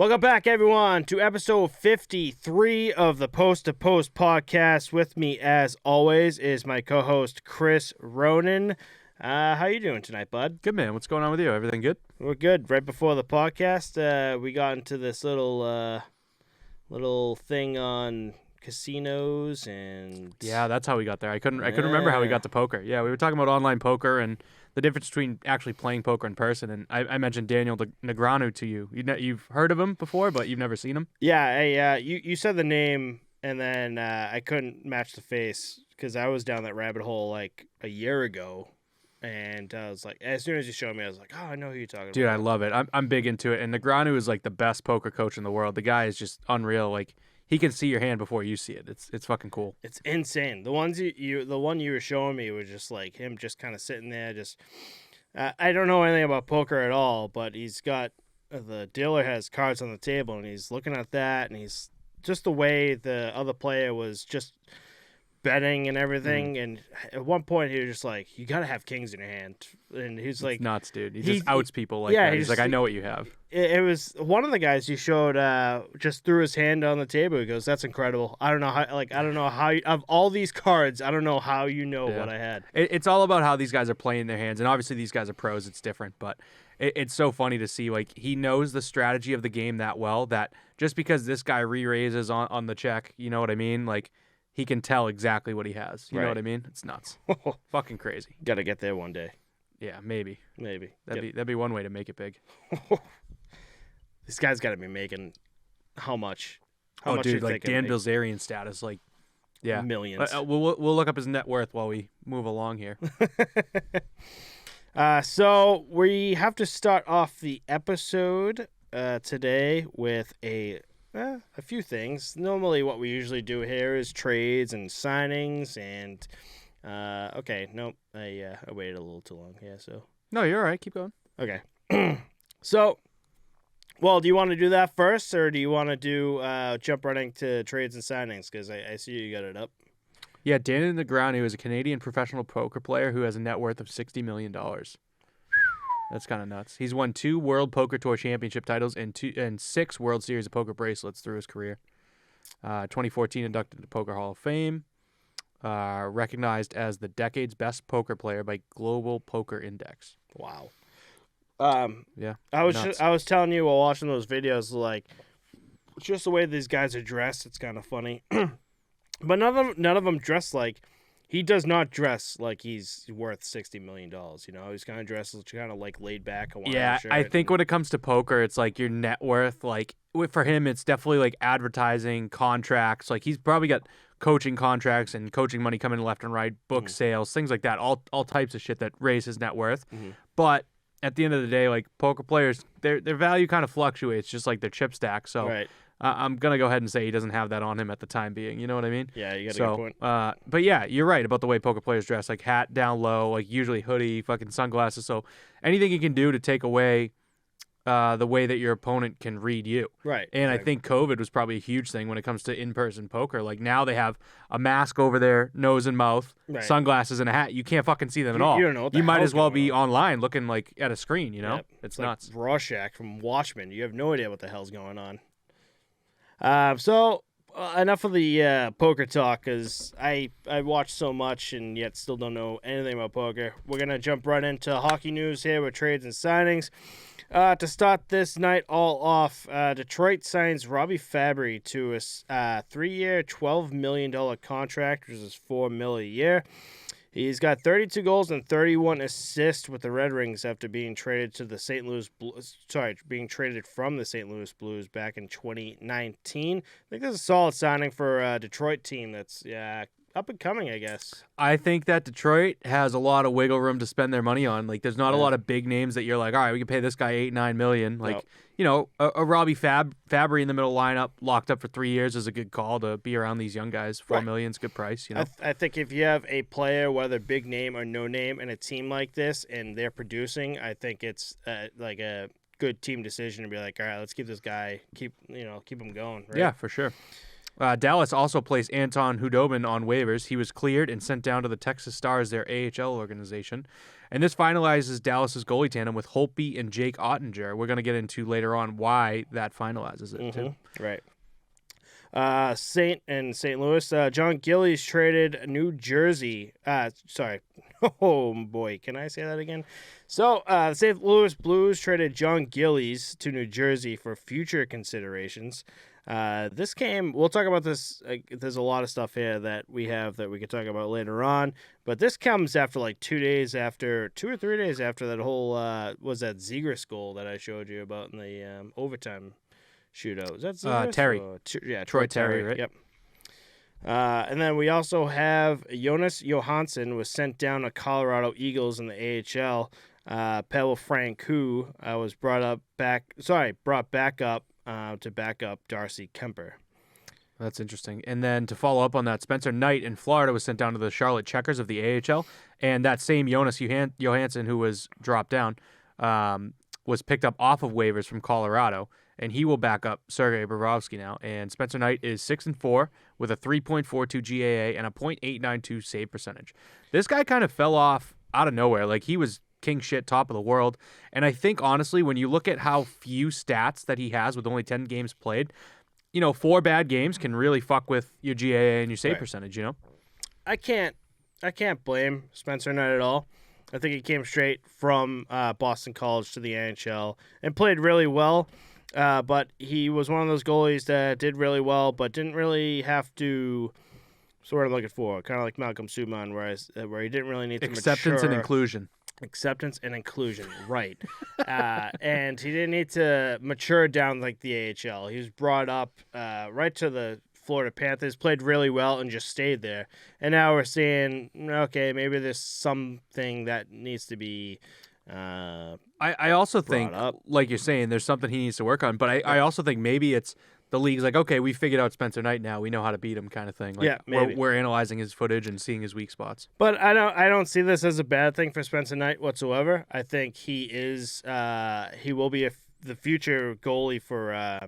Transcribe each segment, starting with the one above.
Welcome back, everyone, to episode 53 of the Post to Post podcast. With me, as always, is my co-host, Chris Ronan. How you doing tonight, bud? Good, man. What's going on with you? Everything good? We're good. Right before the podcast, we got into this little thing on casinos and... Yeah, that's how we got there. I couldn't remember how we got to poker. Yeah, we were talking about online poker and the difference between actually playing poker in person. And I mentioned Daniel Negreanu to you. You've heard of him before, but you've never seen him? Yeah, you said the name, and then I couldn't match the face because I was down that rabbit hole like a year ago. And I was like, as soon as you showed me, I was like, oh, I know who you're talking about. Dude, I love it. I'm big into it. And Negreanu is like the best poker coach in the world. The guy is just unreal. Like, he can see your hand before you see it. It's fucking cool. It's insane. The one you were showing me was just like him just kind of sitting there. Just I don't know anything about poker at all, but he's got the dealer has cards on the table, and he's looking at that, and he's just the way the other player was just betting and everything, and at one point he was just like, you gotta have kings in your hand, and he's like, it's nuts, dude. He just outs people like that. He's like, I know what you have. It was one of the guys you showed just threw his hand on the table. He goes, that's incredible. I don't know how of all these cards, I don't know how you know what I had. It's all about how these guys are playing their hands, and obviously these guys are pros. It's different, but it's so funny to see, like, he knows the strategy of the game that well that just because this guy re-raises on the check, you know what I mean? Like, he can tell exactly what he has. You know what I mean? It's nuts. Fucking crazy. Got to get there one day. Yeah, maybe. That'd be one way to make it big. This guy's got to be making how much? How much dude, like Dan Bilzerian status, like, yeah, millions. We'll look up his net worth while we move along here. So we have to start off the episode today with a few things. Normally what we usually do here is trades and signings and okay, nope. I waited a little too long here, so. No, you're all right. Keep going. Okay. So, well, do you want to do that first, or do you want to do jump running to trades and signings? Because I see you got it up. Yeah, Daniel Negreanu is a Canadian professional poker player who has a net worth of $60 million. That's kind of nuts. He's won 2 World Poker Tour Championship titles and 6 World Series of Poker bracelets through his career. 2014 inducted to the Poker Hall of Fame. Recognized as the decade's best poker player by Global Poker Index. Wow. Yeah. I was telling you while watching those videos, like, just the way these guys are dressed, it's kind of funny. But none of them dress like. He does not dress like he's worth $60 million. You know, he's kind of dressed kind of like laid back. Yeah, I think when it comes to poker, it's like your net worth. Like, for him, it's definitely like advertising, contracts. Like, he's probably got coaching contracts and coaching money coming left and right, book sales, things like that. All types of shit that raise his net worth. But at the end of the day, like, poker players, their value kind of fluctuates, just like their chip stack. So. Right. I'm going to go ahead and say he doesn't have that on him at the time being. You know what I mean? Yeah, you got a good point. But yeah, you're right about the way poker players dress. Like, hat down low, like usually hoodie, fucking sunglasses. So anything you can do to take away the way that your opponent can read you. Right. And exactly. I think COVID was probably a huge thing when it comes to in-person poker. Like, now they have a mask over their nose and mouth, sunglasses, and a hat. You can't fucking see them at all. You don't know what the You might hell's as well going be online looking like at a screen, you know? Yep. It's like nuts. Rorschach from Watchmen. You have no idea what the hell's going on. So enough of the poker talk, because I watch so much and yet still don't know anything about poker. We're going to jump right into hockey news here with trades and signings. To start this night all off, Detroit signs Robbie Fabry to a 3-year, $12 million contract, which is $4 million a year. He's got 32 goals and 31 assists with the Red Wings after being traded to the being traded from the St. Louis Blues back in 2019. I think that's a solid signing for a Detroit team that's up and coming, I guess. I think that Detroit has a lot of wiggle room to spend their money on. Like, there's not a lot of big names that you're like, all right, we can pay this guy $8-9 million. Like, you know, a Robbie Fabry in the middle lineup, locked up for 3 years, is a good call to be around these young guys. $4 million's a good price. You know, I think if you have a player, whether big name or no name, in a team like this, and they're producing, I think it's like a good team decision to be like, all right, let's keep this guy, keep him going. Right? Yeah, for sure. Dallas also placed Anton Hudobin on waivers. He was cleared and sent down to the Texas Stars, their AHL organization. And this finalizes Dallas's goalie tandem with Holtby and Jake Ottinger. We're going to get into later on why that finalizes it, too. Right. St. Louis, John Gillies traded New Jersey. Oh, boy. Can I say that again? So, the St. Louis Blues traded John Gillies to New Jersey for future considerations. We'll talk about this. There's a lot of stuff here that we have that we could talk about later on, but this comes after like 2 or 3 days after that whole, was that Zegras goal that I showed you about in the overtime shootout. Is that Zegras? Terry. Troy Terry, right? Yep. And then we also have Jonas Johansson was sent down to Colorado Eagles in the AHL. Pavel Francouz was brought back up to back up Darcy Kemper. That's interesting. And then to follow up on that, Spencer Knight in Florida was sent down to the Charlotte Checkers of the AHL. And that same Jonas Johansson, who was dropped down, was picked up off of waivers from Colorado. And he will back up Sergei Bobrovsky now. And Spencer Knight is 6-4 with a 3.42 GAA and a .892 save percentage. This guy kind of fell off out of nowhere. Like, he was king shit, top of the world. And I think, honestly, when you look at how few stats that he has with only 10 games played, 4 bad games can really fuck with your GAA and your save percentage, I can't blame Spencer Knight at all. I think he came straight from Boston College to the NHL and played really well. But he was one of those goalies that did really well, but didn't really have to. Sort of looking for, kind of like Malcolm Subban, where he didn't really need to acceptance and inclusion. Acceptance and inclusion, right? And he didn't need to mature down like the AHL. He was brought up right to the Florida Panthers, played really well, and just stayed there. And now we're seeing, okay, maybe there's something that needs to be. I also think, like you're saying, there's something he needs to work on. But I also think maybe it's the league's like, okay, we figured out Spencer Knight now. We know how to beat him, kind of thing. Like, yeah, maybe. We're analyzing his footage and seeing his weak spots. But I don't see this as a bad thing for Spencer Knight whatsoever. I think he will be the future goalie for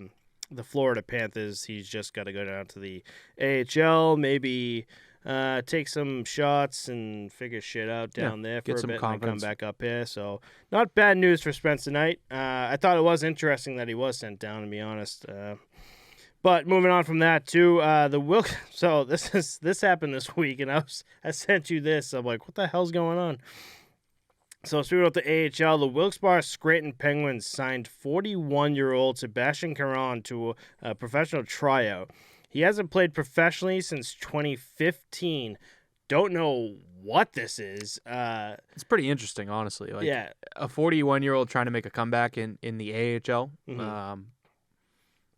the Florida Panthers. He's just got to go down to the AHL, maybe take some shots and figure shit out down there for a bit and come back up here. So not bad news for Spencer Knight. I thought it was interesting that he was sent down, to be honest. But moving on from that too, So this happened this week, and I sent you this. I'm like, what the hell's going on? So speaking about the AHL, the Wilkes-Barre Scranton Penguins signed 41-year-old Sebastian Caron to a professional tryout. He hasn't played professionally since 2015. Don't know what this is. It's pretty interesting, honestly. Like, yeah. A 41-year-old trying to make a comeback in the AHL. Mm-hmm.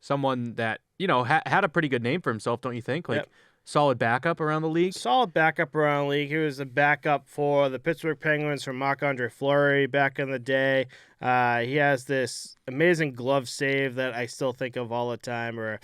Someone that, had a pretty good name for himself, don't you think? Like, solid backup around the league? Solid backup around the league. He was a backup for the Pittsburgh Penguins from Marc-Andre Fleury back in the day. He has this amazing glove save that I still think of all the time, where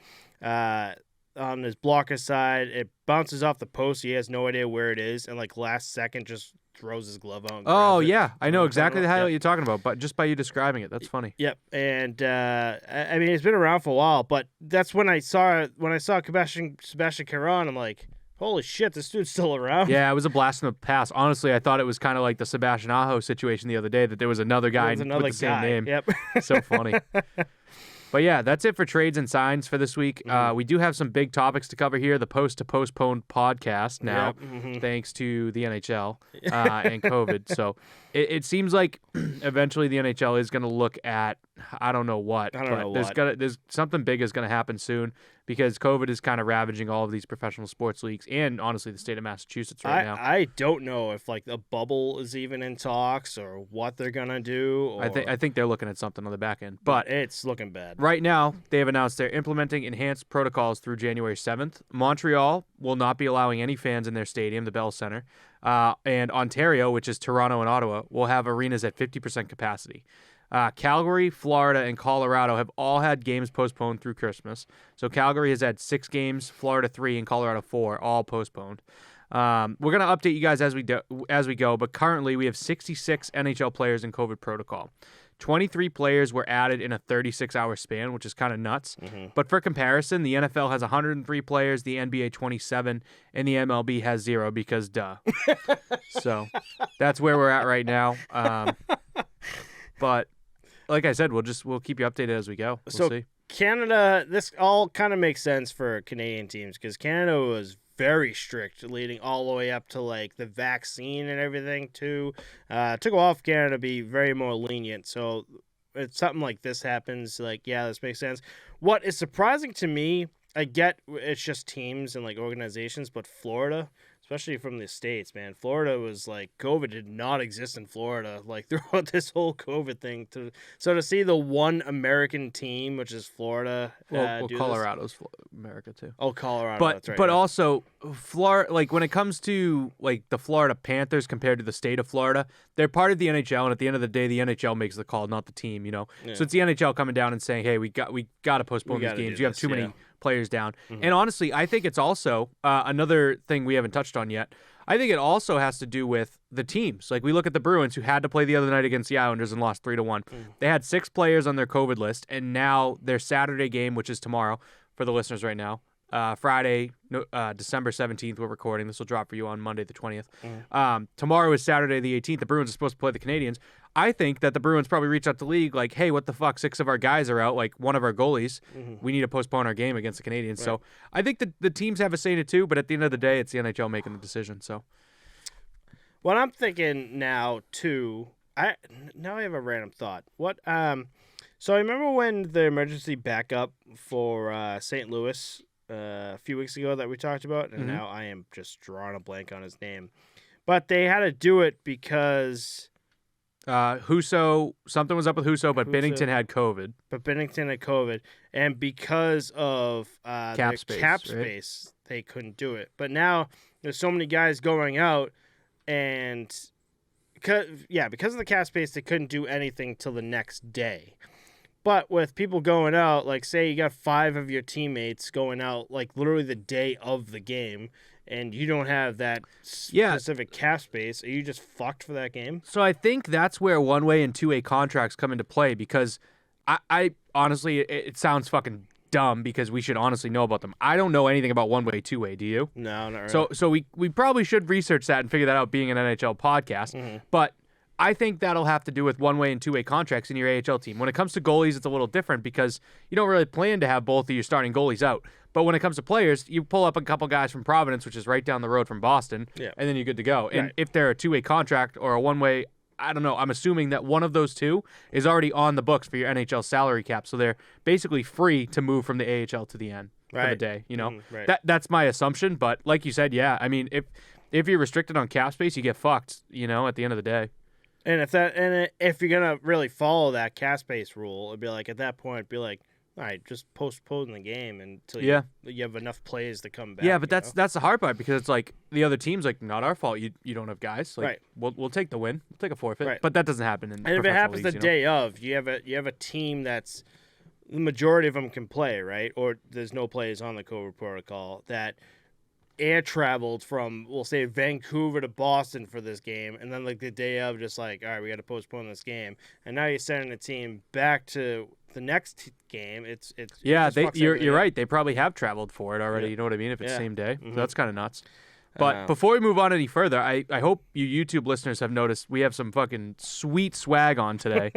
on his blocker side, it bounces off the post. He has no idea where it is, and like last second just throws his glove out. And yeah. I know exactly how you're talking about, but just by you describing it, that's funny. Yep. And I mean, it's been around for a while, but that's when I saw Sebastian Caron, I'm like, holy shit, this dude's still around. Yeah, it was a blast in the past. Honestly, I thought it was kind of like the Sebastian Aho situation the other day, that there was another guy with the same name. Yep. So funny. But yeah, that's it for trades and signs for this week. We do have some big topics to cover here. The Posttopostpod podcast now, thanks to the NHL and COVID. So it seems like eventually the NHL is going to look at, I don't know what. There's something big is going to happen soon, because COVID is kind of ravaging all of these professional sports leagues and honestly the state of Massachusetts right now. I don't know if like the bubble is even in talks or what they're going to do. Or... I think they're looking at something on the back end, but it's looking bad. Right now, they have announced they're implementing enhanced protocols through January 7th. Montreal will not be allowing any fans in their stadium, the Bell Center. And Ontario, which is Toronto and Ottawa, will have arenas at 50% capacity. Calgary, Florida, and Colorado have all had games postponed through Christmas. So Calgary has had 6 games, Florida 3, and Colorado 4, all postponed. We're going to update you guys as we go, but currently we have 66 NHL players in COVID protocol. 23 players were added in a 36-hour span, which is kind of nuts. Mm-hmm. But for comparison, the NFL has 103 players, the NBA 27, and the MLB has 0 because duh. So that's where we're at right now. But like I said, we'll keep you updated as we go. We'll see. Canada, this all kind of makes sense for Canadian teams because Canada was very strict leading all the way up to like the vaccine and everything too. It took a while for Canada to be very more lenient. So if something like this happens, like, yeah, this makes sense. What is surprising to me, I get it's just teams and like organizations, but Florida, especially from the States, man, Florida was like, COVID did not exist in Florida, like throughout this whole COVID thing. So to see the one American team, which is Florida, well, do Colorado's America too. Oh, Colorado, But that's right. but yeah. also Florida, like when it comes to like the Florida Panthers compared to the state of Florida, they're part of the NHL, and at the end of the day, the NHL makes the call, not the team. You know, Yeah. so it's the NHL coming down and saying, hey, we got to postpone these gotta games. do You have this, too many yeah. players down. Mm-hmm. And honestly, I think it's also another thing we haven't touched on yet. I think it also has to do with the teams. Like we look at the Bruins, who had to play the other night against the Islanders and lost 3-1. They had 6 players on their COVID list, and now their Saturday game, which is tomorrow for the listeners right now, Friday, December 17th, we're recording. This will drop for you on Monday the 20th. Tomorrow is Saturday the 18th. The Bruins are supposed to play the Canadians. I think that the Bruins probably reached out to the league like, hey, what the fuck? 6 of our guys are out, like one of our goalies. We need to postpone our game against the Canadians. Right. So I think the teams have a say in it too, but at the end of the day, it's the NHL making the decision. So what I'm thinking now too, I have a random thought. So I remember when the emergency backup for St. Louis a few weeks ago that we talked about, and now I am just drawing a blank on his name. But they had to do it because Husso, something was up with Husso, but Binnington had COVID. And because of cap space, they couldn't do it. But now there's so many guys going out, and because of the cap space, they couldn't do anything till the next day. But with people going out, like say you got 5 of your teammates going out like literally the day of the game, and you don't have that specific cap space, are you just fucked for that game? So I think that's where one-way and two-way contracts come into play because I honestly, it sounds fucking dumb because we should honestly know about them. I don't know anything about one-way, two-way. Do you? No, not really. So we probably should research that and figure that out being an NHL podcast. But I think that'll have to do with one-way and two-way contracts in your AHL team. When it comes to goalies, it's a little different because you don't really plan to have both of your starting goalies out. But when it comes to players, you pull up a couple guys from Providence, which is right down the road from Boston, and then you're good to go. And if they're a two-way contract or a one-way, I don't know, I'm assuming that one of those two is already on the books for your NHL salary cap. So they're basically free to move from the AHL to the N for the day. You know, that's my assumption. But like you said, yeah, I mean, if you're restricted on cap space, you get fucked, you know, at the end of the day. And if you're gonna really follow that cap space rule, it'd be like at that point, be like, all right, just postpone the game until you have enough plays to come back. Yeah, but that's the hard part because it's like the other team's like, not our fault. You don't have guys. Like, we'll take the win. We'll take a forfeit. But that doesn't happen in and if it happens leagues, the day of, you have a team that's the majority of them can play, right? Or there's no players on the COVID protocol that air traveled from, we'll say, Vancouver to Boston for this game, and then like the day of, just like, all right, we got to postpone this game, and now you're sending the team back to the next game. You're right. They probably have traveled for it already. You know what I mean? If it's the same day, so that's kind of nuts. But before we move on any further, I hope you YouTube listeners have noticed we have some fucking sweet swag on today.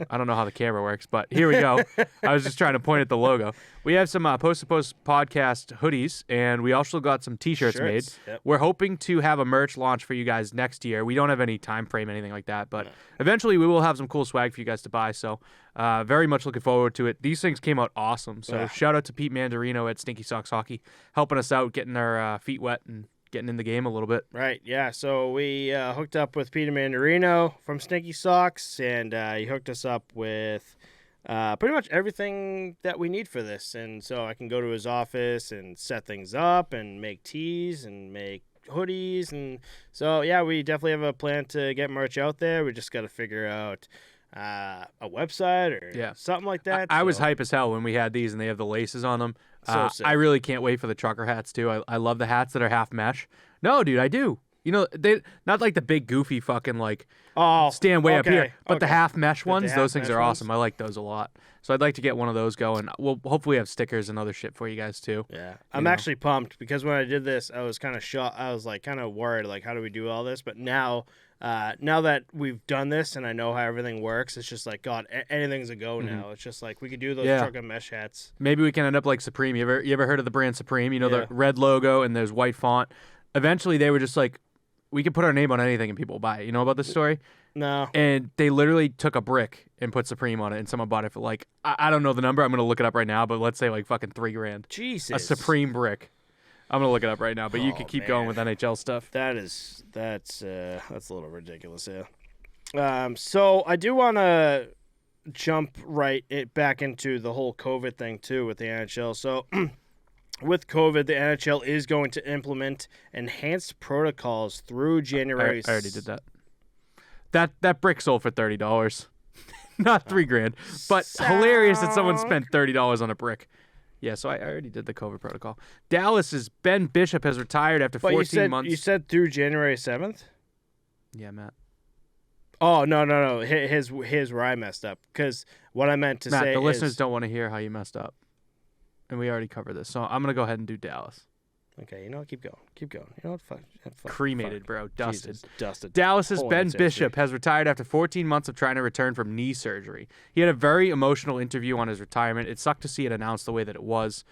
I don't know how the camera works, but here we go. I was just trying to point at the logo. We have some Post to Post podcast hoodies, and we also got some T-shirts made. Yep. We're hoping to have a merch launch for you guys next year. We don't have any time frame, anything like that, but eventually we will have some cool swag for you guys to buy. So very much looking forward to it. These things came out awesome. So shout out to Pete Mandarino at Stinky Socks Hockey, helping us out, getting our feet wet and getting in the game a little bit. Right, yeah. So we hooked up with Peter Mandarino from Stinky Socks, and he hooked us up with pretty much everything that we need for this. And so I can go to his office and set things up and make tees and make hoodies. And so, yeah, we definitely have a plan to get merch out there. We just got to figure out a website or something like that. I was hype as hell when we had these and they have the laces on them. So sick. I really can't wait for the trucker hats too. I love the hats that are half mesh. No, dude, I do. they not like the big goofy fucking like Oh, stand way up okay, here, but the okay. half mesh ones, half those things mesh are ones? awesome. I like those a lot. So I'd like to get one of those going. We'll hopefully have stickers and other shit for you guys too. Yeah, I'm actually pumped because when I did this, I was kind of shocked. I was like kind of worried, like how do we do all this? But now that we've done this and I know how everything works, it's just like God, anything's a go now. It's just like we could do those trucker mesh hats. Maybe we can end up like Supreme. You ever heard of the brand Supreme? The red logo and there's white font. Eventually, they were just like, we could put our name on anything and people will buy it. You know about this story? No. And they literally took a brick and put Supreme on it, and someone bought it for like I don't know the number. I'm gonna look it up right now, but let's say like fucking $3,000. Jesus. A Supreme brick. I'm gonna look it up right now, but you can keep going with NHL stuff. That's a little ridiculous, yeah. So I do want to jump back into the whole COVID thing too with the NHL. So with COVID, the NHL is going to implement enhanced protocols through January. I already did that. That brick sold for $30, not $3,000. But hilarious that someone spent $30 on a brick. Yeah, so I already did the COVID protocol. Dallas's Ben Bishop has retired after 14 months. You said through January 7th? Yeah, Matt. Oh, no. Here's where I messed up. Because what I meant to say Matt, the listeners don't want to hear how you messed up. And we already covered this. So I'm going to go ahead and do Dallas. Okay, you know what? Keep going. You know what? Fuck. Cremated, bro. Dusted. Jesus, dusted. Dallas's Ben Bishop has retired after 14 months of trying to return from knee surgery. He had a very emotional interview on his retirement. It sucked to see it announced the way that it was.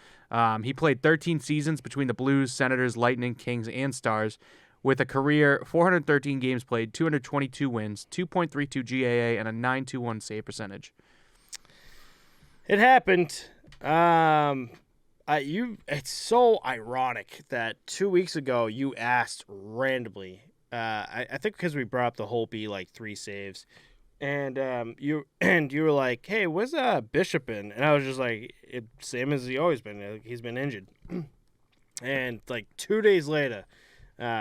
He played 13 seasons between the Blues, Senators, Lightning, Kings, and Stars, with a career 413 games played, 222 wins, 2.32 GAA, and a .921 save percentage. It happened. It's so ironic that 2 weeks ago you asked randomly. I think because we brought up the Holtby like 3 saves, and you were like, "Hey, where's Bishop in?" And I was just like, "Same as he always been. Like, he's been injured." And like 2 days later,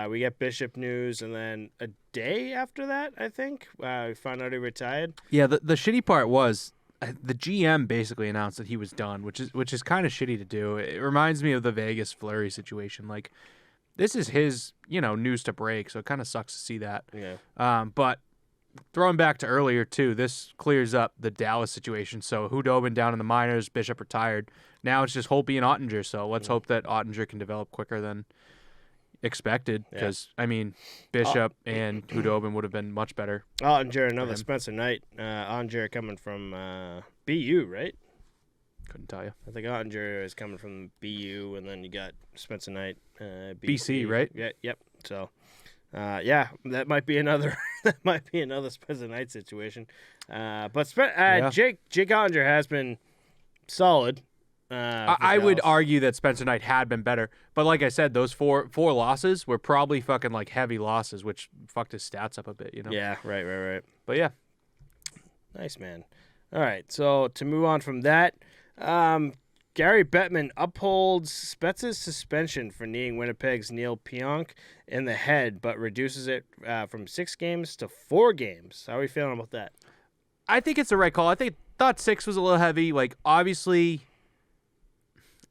we get Bishop news, and then a day after that, I think we found out he retired. Yeah, the shitty part was, the GM basically announced that he was done, which is kind of shitty to do. It reminds me of the Vegas Fleury situation. Like, this is his, news to break, so it kind of sucks to see that. Yeah. But throwing back to earlier too, this clears up the Dallas situation. So Hudobin down in the minors, Bishop retired. Now it's just Holtby and Ottinger. So let's hope that Ottinger can develop quicker than expected, because Bishop and Hudobin would have been much better. Ottinger, another Spencer Knight. Ottinger coming from BU, right? Couldn't tell you. I think Ottinger is coming from BU, and then you got Spencer Knight, BC, right? Yeah, yep. So, that might be another Spencer Knight situation. But Jake Ottinger has been solid. I would argue that Spencer Knight had been better, but like I said, those four losses were probably fucking like heavy losses, which fucked his stats up a bit, Yeah, right. But yeah, nice, man. All right, so to move on from that, Gary Bettman upholds Spetz's suspension for kneeing Winnipeg's Neil Pionk in the head, but reduces it from 6 games to 4 games. How are we feeling about that? I think it's the right call. Thought 6 was a little heavy. Like, obviously,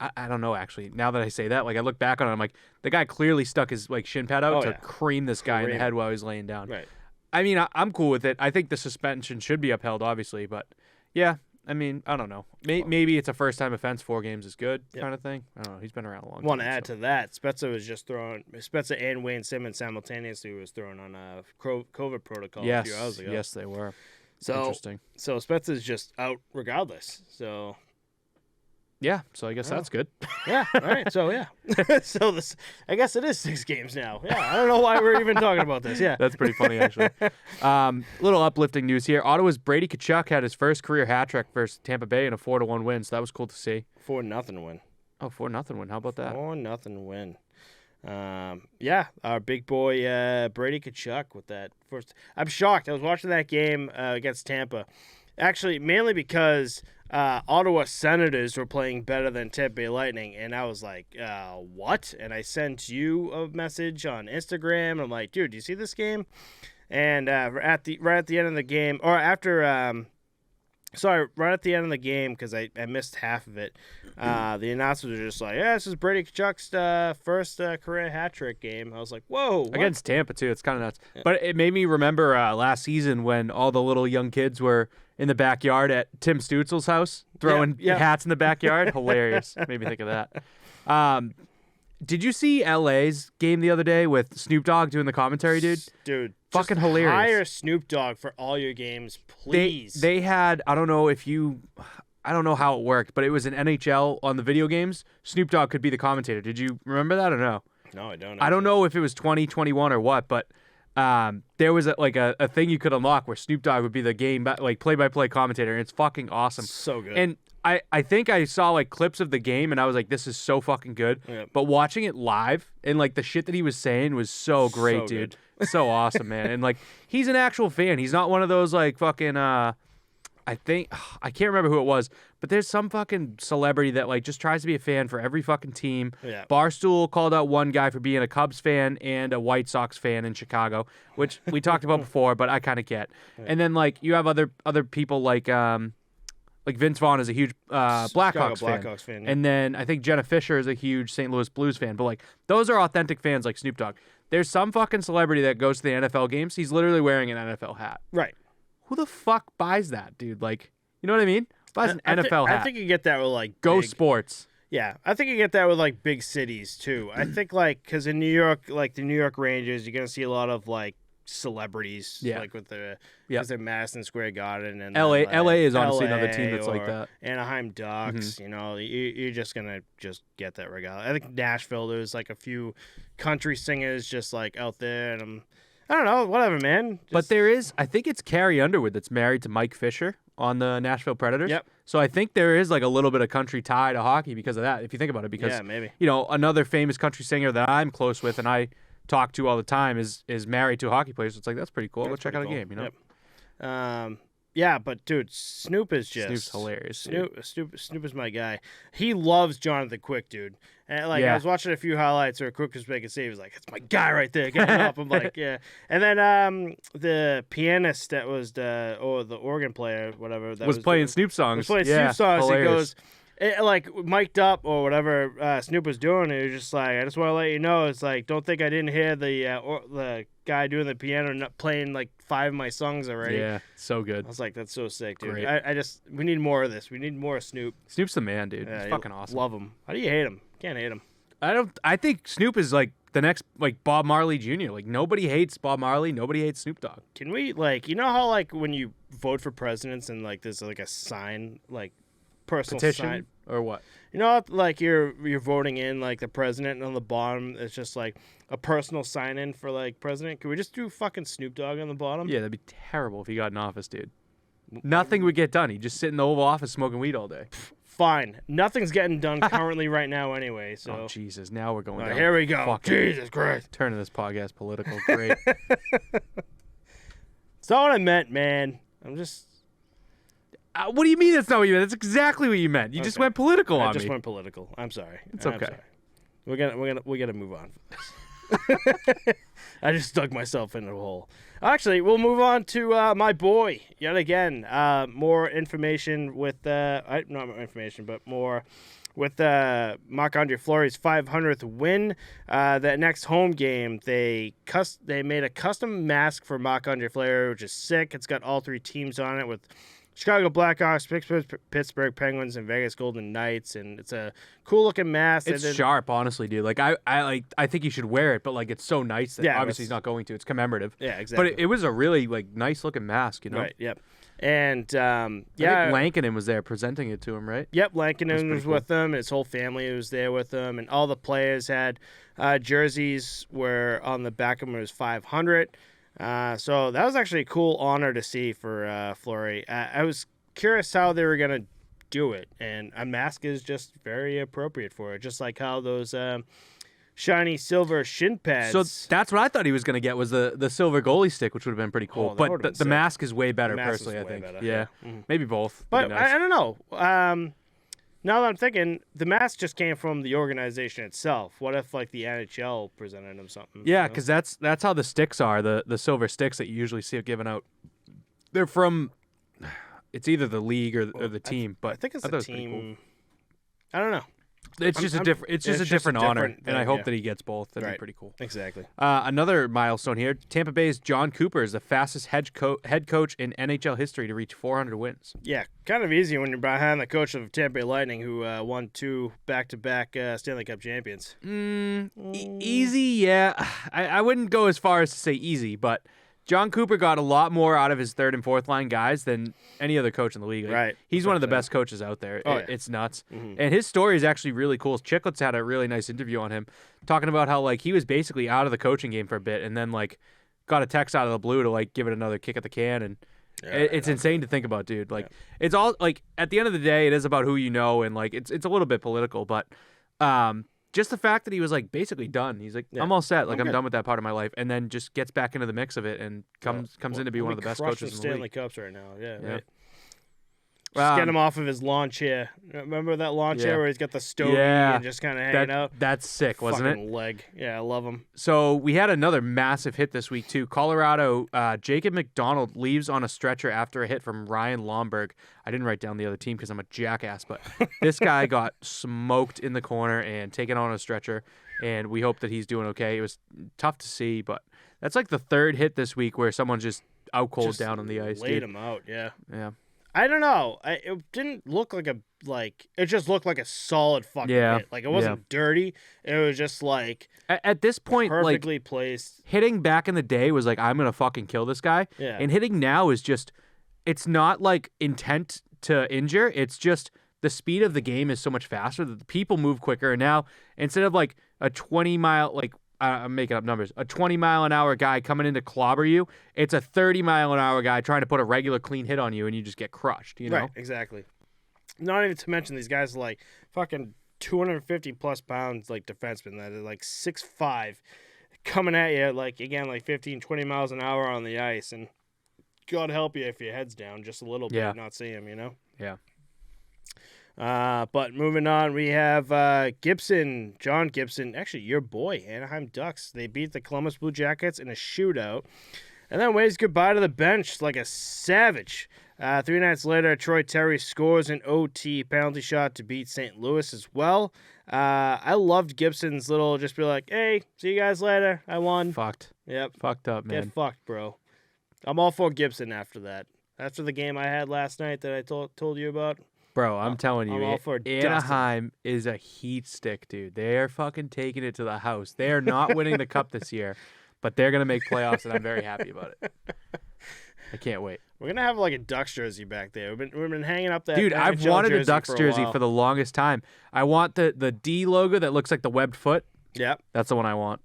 I don't know, actually. Now that I say that, like, I look back on it, I'm like, the guy clearly stuck his like shin pad out to cream this guy in the head while he was laying down. Right. I mean, I'm cool with it. I think the suspension should be upheld, obviously, but yeah, I mean, I don't know. Maybe it's a first-time offense. 4 games is good, kind of thing. I don't know. He's been around a long time. Want to add to that? Spezza and Wayne Simmons simultaneously was thrown on a COVID protocol a few hours ago. Yes, they were. So interesting. So Spezza's just out regardless. So. Yeah, so I guess that's good. Yeah, all right, so yeah. I guess it is 6 games now. Yeah, I don't know why we're even talking about this. Yeah. That's pretty funny, actually. Little uplifting news here. Ottawa's Brady Tkachuk had his first career hat trick versus Tampa Bay in a 4-1 win, so that was cool to see. 4-0 win. Oh, 4-0 win. How about that? 4-0 win. Our big boy Brady Tkachuk with that first. I'm shocked. I was watching that game against Tampa. Actually, mainly because Ottawa Senators were playing better than Tampa Bay Lightning, and I was like, what? And I sent you a message on Instagram, and I'm like, dude, do you see this game? And right at the end of the game, or after Sorry, right at the end of the game, because I missed half of it, the announcers were just like, yeah, this is Brady Tkachuk's first career hat-trick game. I was like, whoa. What? Against Tampa, too. It's kind of nuts. Yeah. But it made me remember last season when all the little young kids were in the backyard at Tim Stutzel's house throwing hats in the backyard. Hilarious. Made me think of that. Did you see LA's game the other day with Snoop Dogg doing the commentary, dude? Dude. Fucking hilarious. Hire Snoop Dogg for all your games, please. They had, I don't know how it worked, but it was an NHL on the video games. Snoop Dogg could be the commentator. Did you remember that or no? No, I don't. I don't know if it was 2021 or what, but there was a thing you could unlock where Snoop Dogg would be the game play-by-play commentator, and it's fucking awesome. So good. And I think I saw clips of the game, and I was like, this is so fucking good. Yep. But watching it live and the shit that he was saying was so great, so dude. So awesome, man. And he's an actual fan. He's not one of those fucking I can't remember who it was, but there's some fucking celebrity that just tries to be a fan for every fucking team. Yeah. Barstool called out one guy for being a Cubs fan and a White Sox fan in Chicago, which we talked about before, but I kind of get. Yeah. And then you have other people like Vince Vaughn is a huge Blackhawks fan. And then I think Jenna Fisher is a huge St. Louis Blues fan. But those are authentic fans like Snoop Dogg. There's some fucking celebrity that goes to the NFL games. He's literally wearing an NFL hat. Right. Who the fuck buys that, dude? You know what I mean? Buys an NFL hat. I think you get that with Go big, Sports. Yeah, I think you get that with big cities too. I think because in New York, the New York Rangers, you're gonna see a lot of celebrities, with the because they're Madison Square Garden and LA is honestly another team that's like that. Anaheim Ducks, you're just gonna get that regardless. I think Nashville, there's a few country singers just out there, and I don't know, whatever, man. But there is, I think it's Carrie Underwood that's married to Mike Fisher on the Nashville Predators. Yep. So I think there is a little bit of country tie to hockey because of that, if you think about it. Because maybe. Another famous country singer that I'm close with and I talk to all the time is married to a hockey player. So it's that's pretty cool. Let's check out a game, Yep. Yeah, but dude, Snoop is just Snoop's hilarious. Snoop is my guy. He loves Jonathan Quick, dude. And I was watching a few highlights where Quick was making save. He was like, "It's my guy right there, getting up." I'm like, "Yeah." And then the pianist that was the organ player, whatever, that was playing Snoop songs. Snoop songs. Hilarious. He goes, mic'd up or whatever Snoop was doing. And he was just like, "I just want to let you know, it's don't think I didn't hear the guy doing the piano playing 5 of my songs already." Yeah, so good. I was like, that's so sick, dude. Great. We need more of this. We need more Snoop. Snoop's the man, dude. He's fucking awesome. Love him. How do you hate him? Can't hate him. I think Snoop is the next Bob Marley Jr. Nobody hates Bob Marley. Nobody hates Snoop Dogg. Can we how when you vote for presidents and there's a sign personal petition sign or what? You're voting in the president, and on the bottom it's just a personal sign in for president. Can we just do fucking Snoop Dogg on the bottom? Yeah, that'd be terrible if he got in office, dude. Nothing would get done. He'd just sit in the Oval Office smoking weed all day. Fine. Nothing's getting done currently right now anyway. So. Oh Jesus! Now we're going down. Here we go. Jesus Christ! Turning this podcast political. Great. That's not what I meant, man. I'm just. What do you mean that's not what you meant? That's exactly what you meant. You just went political on me. I just went political. I'm sorry. It's okay. We're gonna move on from this. I just dug myself into a hole. Actually, we'll move on to my boy yet again. More information with not more information, but more with Marc-Andre Fleury's 500th win. That next home game, they made a custom mask for Marc-Andre Fleury, which is sick. It's got all 3 teams on it with Chicago Blackhawks, Pittsburgh Penguins, and Vegas Golden Knights, and it's a cool looking mask. It's sharp, honestly, dude. I think you should wear it, but it's so nice that obviously he's not going to. It's commemorative. Yeah, exactly. But it was a really nice looking mask, Right. Yep. And I think Lankinen was there presenting it to him, right? Yep, Lankinen was with them. His whole family was there with them, and all the players had jerseys where on the back of them was 500. So that was actually a cool honor to see for Fleury. I was curious how they were going to do it, and a mask is just very appropriate for it, just like how those shiny silver shin pads. So that's what I thought he was going to get was the silver goalie stick, which would have been pretty cool. But the mask is way better, personally, I think. Better, yeah. Mm-hmm. Maybe both. But nice. I don't know. Now that I'm thinking, the mask just came from the organization itself. What if the NHL presented him something? Yeah, because that's how the sticks are, the silver sticks that you usually see given out. They're from, it's either the league or the team. But I think it's I the thought it was pretty team. I don't know. It's just a different honor, and I hope that he gets both. That'd be pretty cool. Exactly. Another milestone here: Tampa Bay's John Cooper is the fastest head coach in NHL history to reach 400 wins. Yeah, kind of easy when you're behind the coach of Tampa Bay Lightning, who won 2 back-to-back Stanley Cup champions. Easy, yeah. I wouldn't go as far as to say easy, but John Cooper got a lot more out of his third and fourth line guys than any other coach in the league. Right. He's one of the best coaches out there. It's nuts. Mm-hmm. And his story is actually really cool. Chicklets had a really nice interview on him talking about how like he was basically out of the coaching game for a bit and then like got a text out of the blue to like give it another kick at the can, and it's insane to think about, dude. Like it's all like at the end of the day it is about who you know, and like it's a little bit political, but just the fact that he was like basically done. He's like, I'm all set. Like I'm done with that part of my life, and then just gets back into the mix of it and comes in to be one of the best coaches in the Stanley league. Cups right now. Yeah. Right. Just get him off of his lawn chair. Remember that lawn chair where he's got the stogie and just kind of hanging out? That's sick, wasn't Fucking leg. Yeah, I love him. So we had another massive hit this week too. Colorado, Jacob McDonald leaves on a stretcher after a hit from Ryan Lomberg. I didn't write down the other team because I'm a jackass, but this guy got smoked in the corner and taken on a stretcher, and we hope that he's doing okay. It was tough to see, but that's like the third hit this week where someone just out cold down on the ice. Laid him out, yeah. Yeah. I don't know. It didn't look like it just looked like a solid fucking hit. Like it wasn't dirty. It was just like at this point, perfectly like, placed. Hitting back in the day was like, I'm gonna fucking kill this guy. Yeah. And hitting now is just, it's not like intent to injure. It's just the speed of the game is so much faster that the people move quicker. And now instead of like a 20-mile I'm making up numbers. A 20-mile-an-hour guy coming in to clobber you. It's a 30-mile-an-hour guy trying to put a regular clean hit on you, and you just get crushed. You know? Right, exactly. Not even to mention these guys are like fucking 250-plus pounds, like defensemen that are like 6'5", coming at you like again like 15, 20 miles an hour on the ice, and God help you if your head's down just a little bit, not see him. You know. Yeah. But moving on, we have Gibson, John Gibson, actually your boy, Anaheim Ducks. They beat the Columbus Blue Jackets in a shootout, and then waves goodbye to the bench like a savage. 3 nights later, Troy Terry scores an OT penalty shot to beat St. Louis as well. I loved Gibson's little just be like, hey, see you guys later. I won. Fucked. Yep. Fucked up, man. Get fucked, bro. I'm all for Gibson after that. After the game I had last night that I told you about. Bro, I'm telling you, I'm all for Anaheim is a heat stick, dude. They're fucking taking it to the house. They are not winning the cup this year, but they're going to make playoffs, and I'm very happy about it. I can't wait. We're going to have like a Ducks jersey back there. We've been hanging up that Dude, I've wanted a Ducks jersey for the longest time. I want the D logo that looks like the webbed foot. Yep. That's the one I want.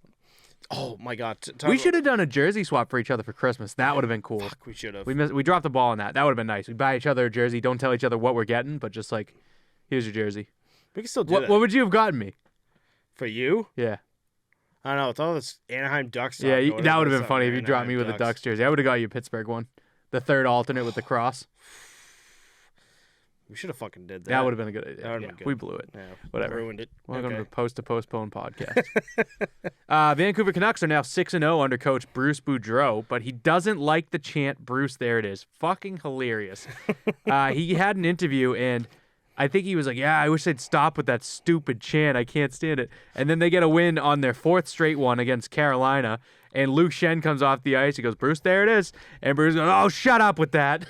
Oh, my God. We should have done a jersey swap for each other for Christmas. That would have been cool. Fuck, we should have. We dropped the ball on that. That would have been nice. We buy each other a jersey. Don't tell each other what we're getting, but just like, here's your jersey. We can still do that. What would you have gotten me? For you? Yeah. I don't know. With all this Anaheim Ducks. Yeah, that would have been funny if you dropped me with a Ducks jersey. I would have got you a Pittsburgh one. The third alternate with the cross. We should have fucking did that. That would have been a good idea. That would have been good. We blew it. Yeah, whatever. Ruined it. Welcome to Post-to-Postpone podcast. Vancouver Canucks are now 6-0 under coach Bruce Boudreau, but he doesn't like the chant, Bruce, there it is. Fucking hilarious. He had an interview, and I think he was like, yeah, I wish they'd stop with that stupid chant. I can't stand it. And then they get a win on their 4th straight one against Carolina, and Luke Shen comes off the ice. He goes, Bruce, there it is. And Bruce goes, oh, shut up with that.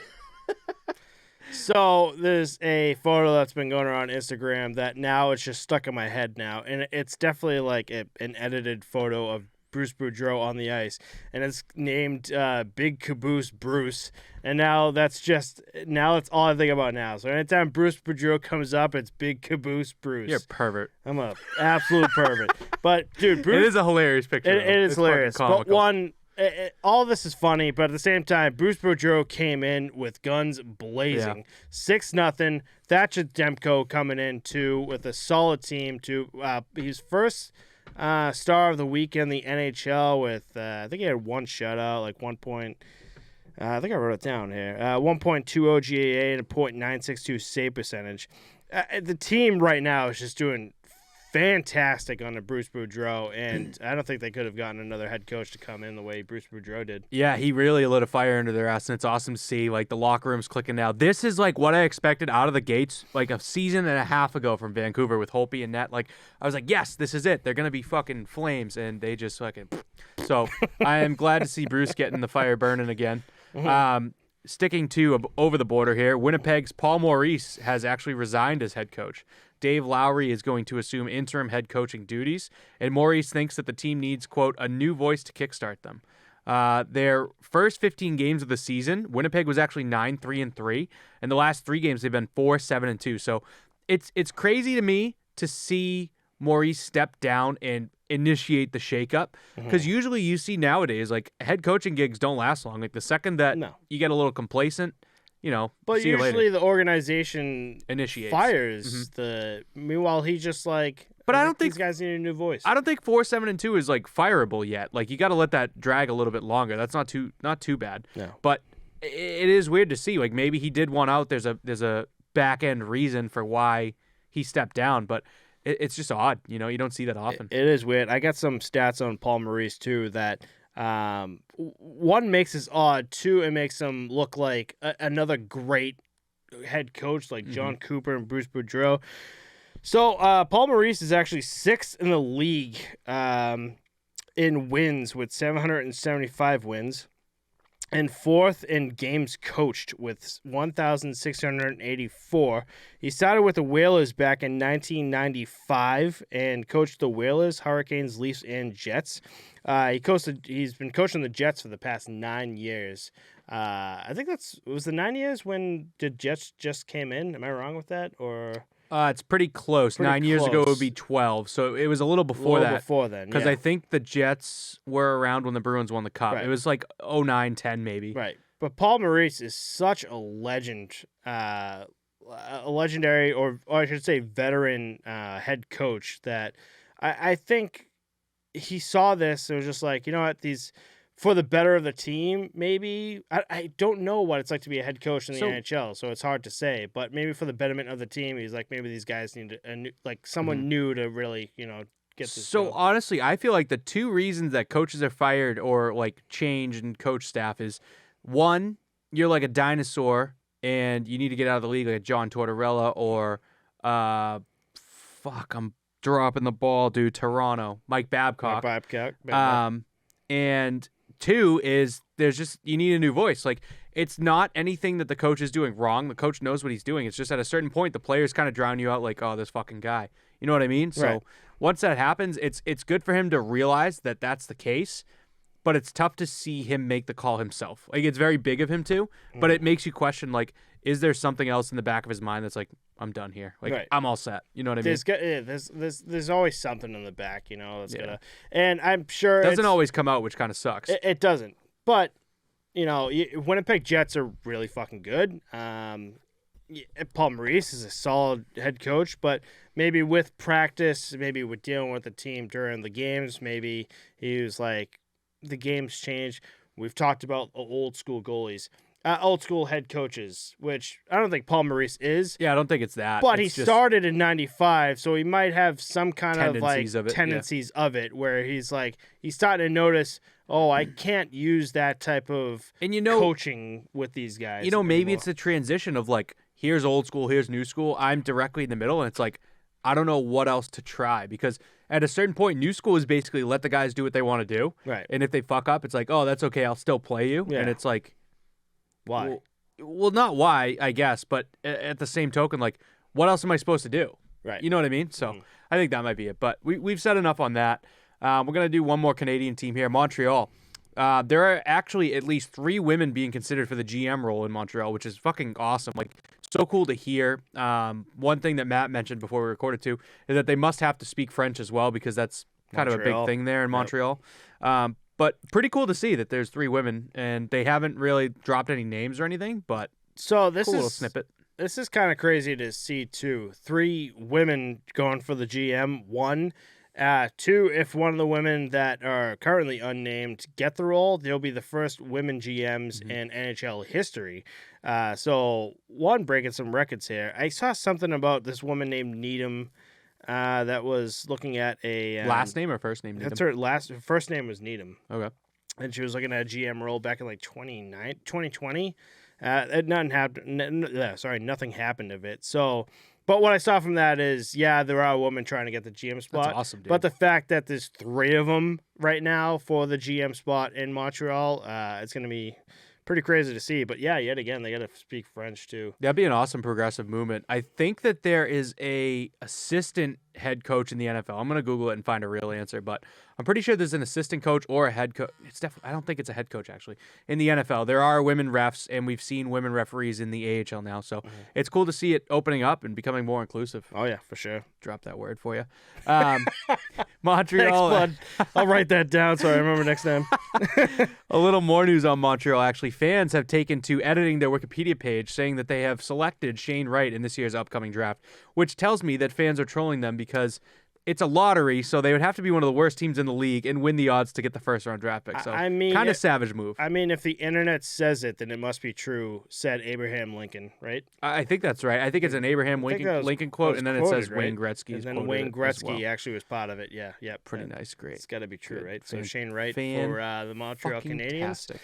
So there's a photo that's been going around Instagram that now it's just stuck in my head now, and it's definitely like an edited photo of Bruce Boudreau on the ice, and it's named Big Caboose Bruce, and now that's all I think about now. So anytime Bruce Boudreau comes up, it's Big Caboose Bruce. You're a pervert. I'm a absolute pervert. But dude, Bruce, it is a hilarious picture. It is hilarious. But all this is funny, but at the same time, Bruce Boudreau came in with guns blazing. 6-0. Thatcher Demko coming in too with a solid team too. He's first star of the week in the NHL with I think he had one shutout, like 1 point. I think I wrote it down here. 1.20 GAA and a .962 save percentage. The team right now is just doing fantastic under Bruce Boudreau, and I don't think they could have gotten another head coach to come in the way Bruce Boudreau did. Yeah, he really lit a fire under their ass, and it's awesome to see. Like, the locker room's clicking now. This is like what I expected out of the gates, like a season and a half ago from Vancouver with Holtby and Net. Like, I was like, yes, this is it. They're gonna be fucking flames, and they just fucking. So I am glad to see Bruce getting the fire burning again. Sticking to over the border here, Winnipeg's Paul Maurice has actually resigned as head coach. Dave Lowry is going to assume interim head coaching duties, and Maurice thinks that the team needs, quote, a new voice to kickstart them. Their first 15 games of the season, Winnipeg was actually 9-3-3, and the last 3 games they've been 4-7-2. So it's crazy to me to see Maurice step down and initiate the shakeup, because usually you see nowadays, like, head coaching gigs don't last long. Like, the second that you get a little complacent, you know, but see you later. usually the organization Initiates. fires the. Meanwhile, he's just like. But I don't think these guys need a new voice. I don't think 4-7-2 is like fireable yet. Like, you got to let that drag a little bit longer. That's not too bad. No. But it is weird to see. Like, maybe he did one out. There's a back end reason for why he stepped down, but it's just odd. You know, you don't see that often. It is weird. I got some stats on Paul Maurice too that. One makes this odd. Two, it makes him look like another great head coach like John Cooper and Bruce Boudreau. So Paul Maurice is actually 6th in the league in wins with 775 wins, and 4th in games coached with 1,684. He started with the Whalers back in 1995 and coached the Whalers, Hurricanes, Leafs, and Jets. He's been coaching the Jets for the past 9 years. I think it was the 9 years when the Jets just came in. Am I wrong with that? Or it's pretty close. 9 years ago it would be 12, so it was a little before that. Before then, because I think the Jets were around when the Bruins won the Cup. Right. It was like 09-10 maybe. Right. But Paul Maurice is such a legend, a legendary, or I should say veteran head coach that I think he saw this and was just like, you know what, these for the better of the team, maybe. I don't know what it's like to be a head coach in the NHL, so it's hard to say. But maybe for the betterment of the team, he's like, maybe these guys need someone new to really, you know, get this. So honestly, I feel like the 2 reasons that coaches are fired or like change in coach staff is, one, you're like a dinosaur and you need to get out of the league, like a John Tortorella or I'm dropping the ball, dude. Toronto, Mike Babcock. And 2 is you need a new voice. Like, it's not anything that the coach is doing wrong. The coach knows what he's doing. It's just at a certain point, the players kind of drown you out like, oh, this fucking guy. You know what I mean? So once that happens, it's good for him to realize that that's the case, but it's tough to see him make the call himself. Like, it's very big of him too, but it makes you question, like, is there something else in the back of his mind that's like, I'm done here. Like, I'm all set. You know what I mean? There's always something in the back, you know. And I'm sure it doesn't always come out, which kind of sucks. It doesn't. But, you know, Winnipeg Jets are really fucking good. Paul Maurice is a solid head coach, but maybe with practice, maybe with dealing with the team during the games, maybe he was like, the games change. We've talked about old school goalies. Old school head coaches, which I don't think Paul Maurice is. Yeah, I don't think it's that. But he started in 95, so he might have some kind of like tendencies of it where he's like, he's starting to notice, oh, I can't use that type of coaching with these guys. You know, maybe it's the transition of like, here's old school, here's new school. I'm directly in the middle, and it's like, I don't know what else to try, because at a certain point, new school is basically let the guys do what they want to do. Right. And if they fuck up, it's like, oh, that's okay, I'll still play you. Yeah. And it's like, why? Well, not why, I guess, but at the same token, like, what else am I supposed to do? Right. You know what I mean? So I think that might be it. But we've said enough on that. We're going to do one more Canadian team here, Montreal. There are actually at least 3 women being considered for the GM role in Montreal, which is fucking awesome. Like, so cool to hear. One thing that Matt mentioned before we recorded too is that they must have to speak French as well, because that's kind of a big thing there in Montreal. But pretty cool to see that there's 3 women, and they haven't really dropped any names or anything, but this cool little snippet. This is kind of crazy to see too. 3 women going for the GM. 1, 2, if one of the women that are currently unnamed get the role, they'll be the first women GMs in NHL history. So 1, breaking some records here. I saw something about this woman named Needham. that was looking at a Last name or first name? That's Needham? her first name was Needham. Okay. And she was looking at a GM role back in like 2020. Nothing happened. Nothing happened of it. So, but what I saw from that is, yeah, there are women trying to get the GM spot. That's awesome, dude. But the fact that there's 3 of them right now for the GM spot in Montreal, it's going to be pretty crazy to see. But yeah, yet again, they got to speak French too. That'd be an awesome progressive movement. I think that there is a assistant head coach in the NFL. I'm going to Google it and find a real answer, but I'm pretty sure there's an assistant coach or a head coach. It's definitely, I don't think it's a head coach actually in the NFL. There are women refs, and we've seen women referees in the AHL now. So it's cool to see it opening up and becoming more inclusive. Oh yeah, for sure. Drop that word for you. Montreal. Thanks, bud. I'll write that down so I remember next time. A little more news on Montreal, actually. Fans have taken to editing their Wikipedia page, saying that they have selected Shane Wright in this year's upcoming draft, which tells me that fans are trolling them because it's a lottery, so they would have to be one of the worst teams in the league and win the odds to get the first-round draft pick. So, kind of savage move. I mean, if the internet says it, then it must be true, said Abraham Lincoln, right? I think that's right. I think it's an Abraham Lincoln quote, and then it says Wayne Gretzky. And then Wayne Gretzky actually was part of it, yeah. Pretty nice, great. It's got to be true, right? So Shane Wright for the Montreal Canadiens. Fantastic.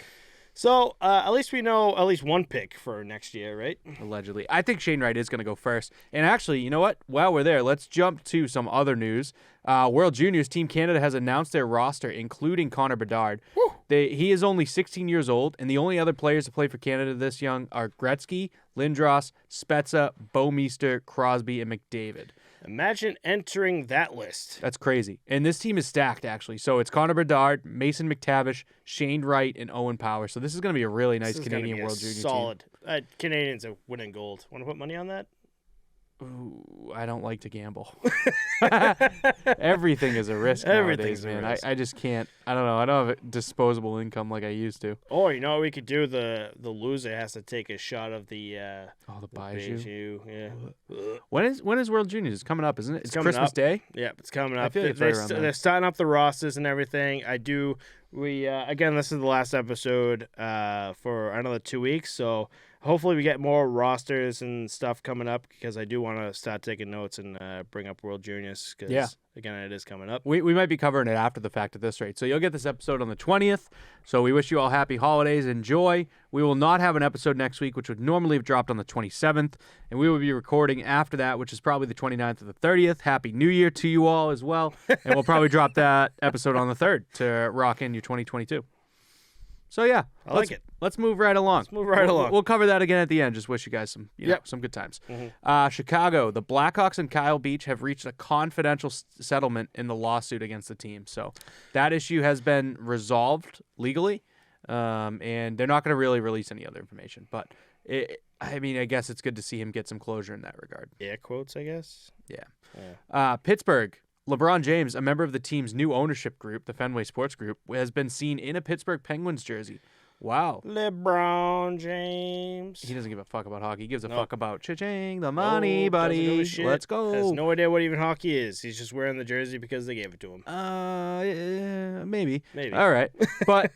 So at least we know at least one pick for next year, right? Allegedly. I think Shane Wright is going to go first. And actually, you know what? While we're there, let's jump to some other news. World Juniors Team Canada has announced their roster, including Connor Bedard. He is only 16 years old, and the only other players to play for Canada this young are Gretzky, Lindros, Spezza, Bouwmeester, Crosby, and McDavid. Imagine entering that list. That's crazy. And this team is stacked, actually. So it's Connor Bedard, Mason McTavish, Shane Wright, and Owen Power. So this is going to be a really nice Canadian World Junior solid team. Canadians are winning gold. Want to put money on that? Ooh, I don't like to gamble. Everything is a risk nowadays, man. I just can't. I don't know. I don't have disposable income like I used to. Or you know what we could do? The loser has to take a shot of the Baijiu. Yeah. When is World Juniors? It's coming up, isn't it? It's Christmas up. Day. Yeah, it's coming up. I feel like it's right around they're starting up the rosters and everything. We again, this is the last episode for another 2 weeks, so hopefully we get more rosters and stuff coming up because I do want to start taking notes and bring up World Juniors because, again, it is coming up. We might be covering it after the fact at this rate. So you'll get this episode on the 20th. So we wish you all happy holidays. Enjoy. We will not have an episode next week, which would normally have dropped on the 27th. And we will be recording after that, which is probably the 29th or the 30th. Happy New Year to you all as well. And we'll probably drop that episode on the 3rd to rock in your 2022. So yeah, I like it. Let's move right along. We'll cover that again at the end. Just wish you guys some, some good times. Mm-hmm. Chicago, the Blackhawks and Kyle Beach have reached a confidential settlement in the lawsuit against the team. So that issue has been resolved legally, and they're not going to really release any other information. But I guess it's good to see him get some closure in that regard. Air quotes, I guess. Yeah. Pittsburgh. LeBron James, a member of the team's new ownership group, the Fenway Sports Group, has been seen in a Pittsburgh Penguins jersey. Wow. LeBron James. He doesn't give a fuck about hockey. He gives a fuck about cha-ching, the money, buddy. Let's go. Has no idea what even hockey is. He's just wearing the jersey because they gave it to him. Maybe. All right. But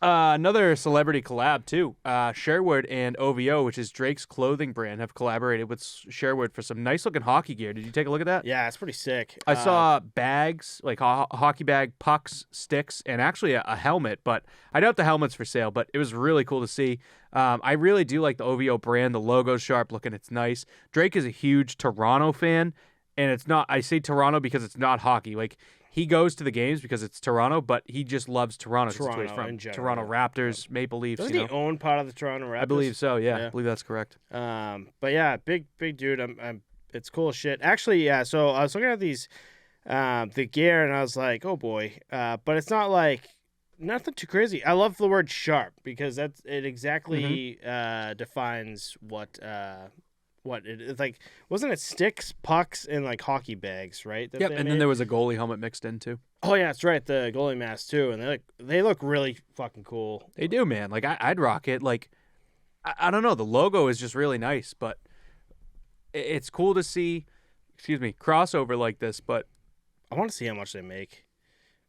another celebrity collab, too. Sherwood and OVO, which is Drake's clothing brand, have collaborated with Sherwood for some nice-looking hockey gear. Did you take a look at that? Yeah, it's pretty sick. I saw bags, like hockey bag, pucks, sticks, and actually a helmet, but I doubt the helmet's for sale, but it was really cool to see. I really do like the OVO brand. The logo's sharp looking. It's nice. Drake is a huge Toronto fan, and it's not – I say Toronto because it's not hockey. Like – he goes to the games because it's Toronto, but he just loves Toronto. That's where he's from. Toronto Raptors, Maple Leafs. Doesn't he own part of the Toronto Raptors? I believe so. Yeah, I believe that's correct. But yeah, big dude. It's cool as shit. Actually, yeah. So I was looking at these, the gear, and I was like, oh boy. But it's not like nothing too crazy. I love the word sharp because it exactly defines what it's like. Wasn't it sticks, pucks, and like hockey bags, right? Yep, and then there was a goalie helmet mixed in too. Oh yeah, that's right, the goalie mask too, and they look really fucking cool. They do, man. Like I'd rock it. Like I don't know, the logo is just really nice, but it's cool to see. Crossover like this, but I want to see how much they make.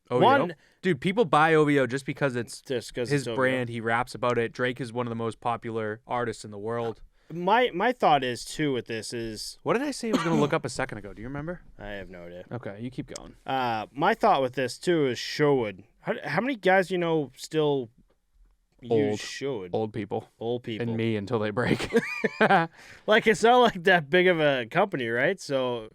OVO? Dude, people buy OVO just because it's his brand. He raps about it. Drake is one of the most popular artists in the world. my thought is too with this is What did I say I was going to look up a second ago? Do you remember? I have no idea. Okay, you keep going. My thought with this too is Sherwood. How many guys still use Sherwood? Old people. And me until they break. Like it's not like that big of a company, right? So.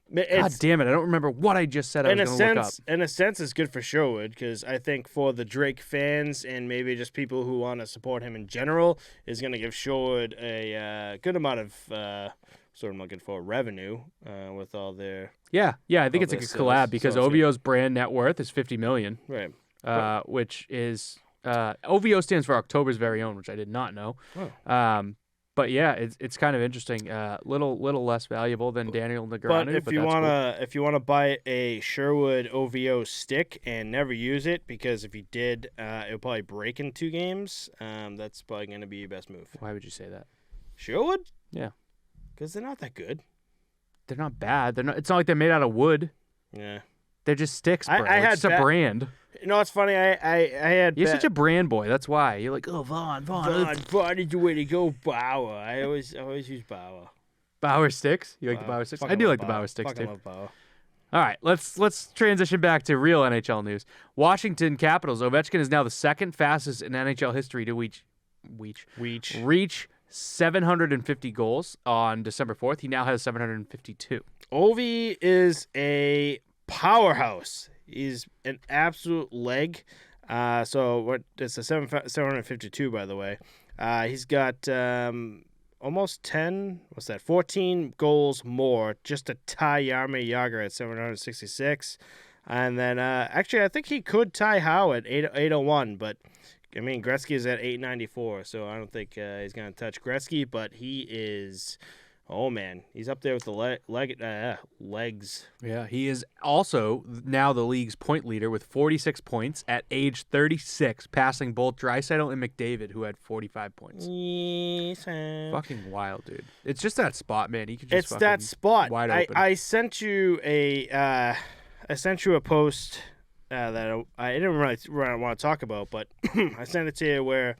God damn it! I don't remember what I just said I was going to look up. In a sense, it's good for Sherwood because I think for the Drake fans and maybe just people who want to support him in general is going to give Sherwood a good amount of sort of looking for revenue with all their I think it's a good collab because OVO's brand net worth is $50 million, right? Which is OVO stands for October's Very Own, which I did not know. Oh. But yeah, it's kind of interesting. Little less valuable than Daniel Negreanu. But if you wanna buy a Sherwood OVO stick and never use it, because if you did, it'll probably break in 2 games. That's probably gonna be your best move. Why would you say that? Sherwood? Yeah, because they're not that good. They're not bad. They're not. It's not like they're made out of wood. Yeah, they're just sticks, bro. It's a brand. You know, it's funny. I had. You're such a brand boy. That's why you're like, oh, Vaughn is the way to go. Bauer. I always use Bauer. Bauer sticks. You like the Bauer sticks? I do like the Bauer sticks too. Love Bauer. All right, let's transition back to real NHL news. Washington Capitals. Ovechkin is now the second fastest in NHL history to reach 750 goals on December 4th. He now has 752. Ovi is a powerhouse. He's an absolute leg. So what? It's a 752, by the way. He's got almost 10. What's that? 14 goals more just to tie Jaromir Jagr at 766. And then actually, I think he could tie Howe at 801. But I mean, Gretzky is at 894, so I don't think he's gonna touch Gretzky. But he is. Oh, man. He's up there with the legs. Yeah, he is also now the league's point leader with 46 points at age 36, passing both Draisaitl and McDavid, who had 45 points. Yes. Fucking wild, dude. It's just that spot, man. He could just It's that spot. Wide open. I sent you a post that I didn't really want to talk about, but I sent it to you where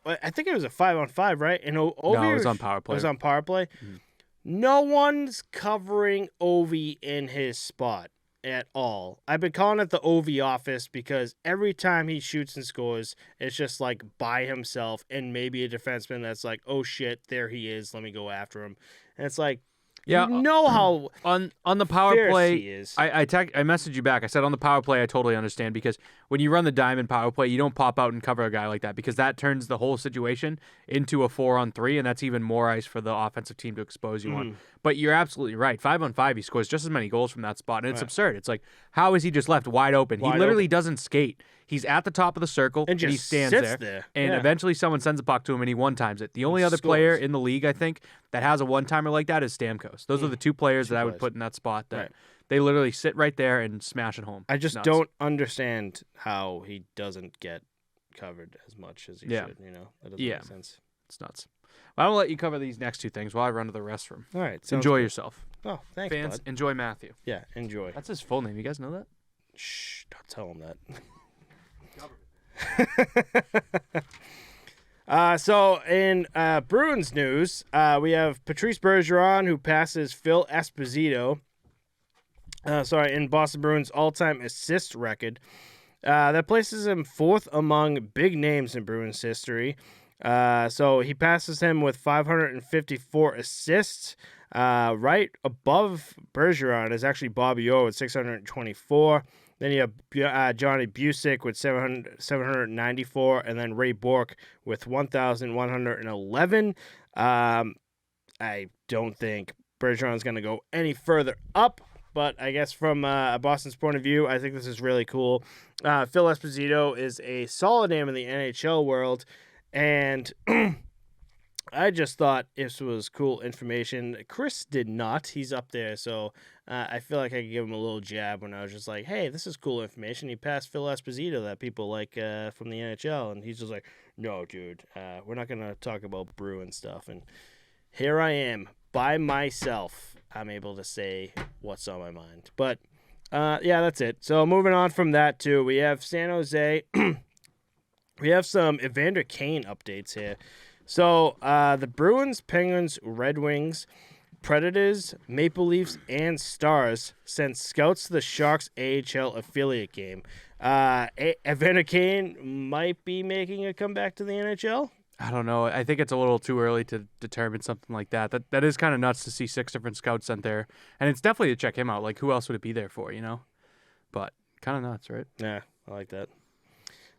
I think it was a 5-on-5, right? And no, it was on power play. It was on power play. Mm-hmm. No one's covering Ovi in his spot at all. I've been calling it the Ovi office because every time he shoots and scores, it's just like by himself and maybe a defenseman that's like, oh shit, there he is. Let me go after him. And it's like, yeah, you know how on the power play, he is. I messaged you back. I said on the power play, I totally understand because when you run the diamond power play, you don't pop out and cover a guy like that because that turns the whole situation into a 4-on-3, and that's even more ice for the offensive team to expose you on. But you're absolutely right. 5-on-5, he scores just as many goals from that spot, and it's absurd. It's like, how is he just left wide open? He literally doesn't skate. He's at the top of the circle, and he stands there. And eventually someone sends a puck to him, and he one-times it. The only other player in the league, I think, that has a one-timer like that is Stamkos. Those are the two players that I would put in that spot that they literally sit right there and smash it home. I just don't understand how he doesn't get covered as much as he should. You know, that doesn't make sense. It's nuts. Well, I'm going to let you cover these next two things while I run to the restroom. All right. Enjoy yourself. Oh, thanks, fans. bud. Enjoy Matthew. Yeah, enjoy. That's his full name. You guys know that? Shh, don't tell him that. So in Bruins news, we have Patrice Bergeron, who passes Phil Esposito. In Boston Bruins' all-time assist record. That places him fourth among big names in Bruins history. So he passes him with 554 assists. Right above Bergeron is actually Bobby Orr with 624. Then you have Johnny Busick with 794, and then Ray Bourque with 1,111. I don't think Bergeron's going to go any further up, but I guess from Boston's point of view, I think this is really cool. Phil Esposito is a solid name in the NHL world, and I just thought this was cool information. Chris did not. He's up there, so I feel like I could give him a little jab when I was just like, hey, this is cool information. He passed Phil Esposito that people like from the NHL, and he's just like, no, dude, we're not going to talk about Bruin stuff. And here I am, by myself. I'm able to say what's on my mind. But, yeah, that's it. So moving on from that, too, we have San Jose. We have some Evander Kane updates here. So the Bruins, Penguins, Red Wings, Predators, Maple Leafs, and Stars sent scouts to the Sharks AHL affiliate game. Evander Kane might be making a comeback to the NHL. I don't know. I think it's a little too early to determine something like that. That is kind of nuts to see 6 different scouts sent there, and it's definitely to check him out. Like, who else would it be there for? But kind of nuts, right? Yeah, I like that.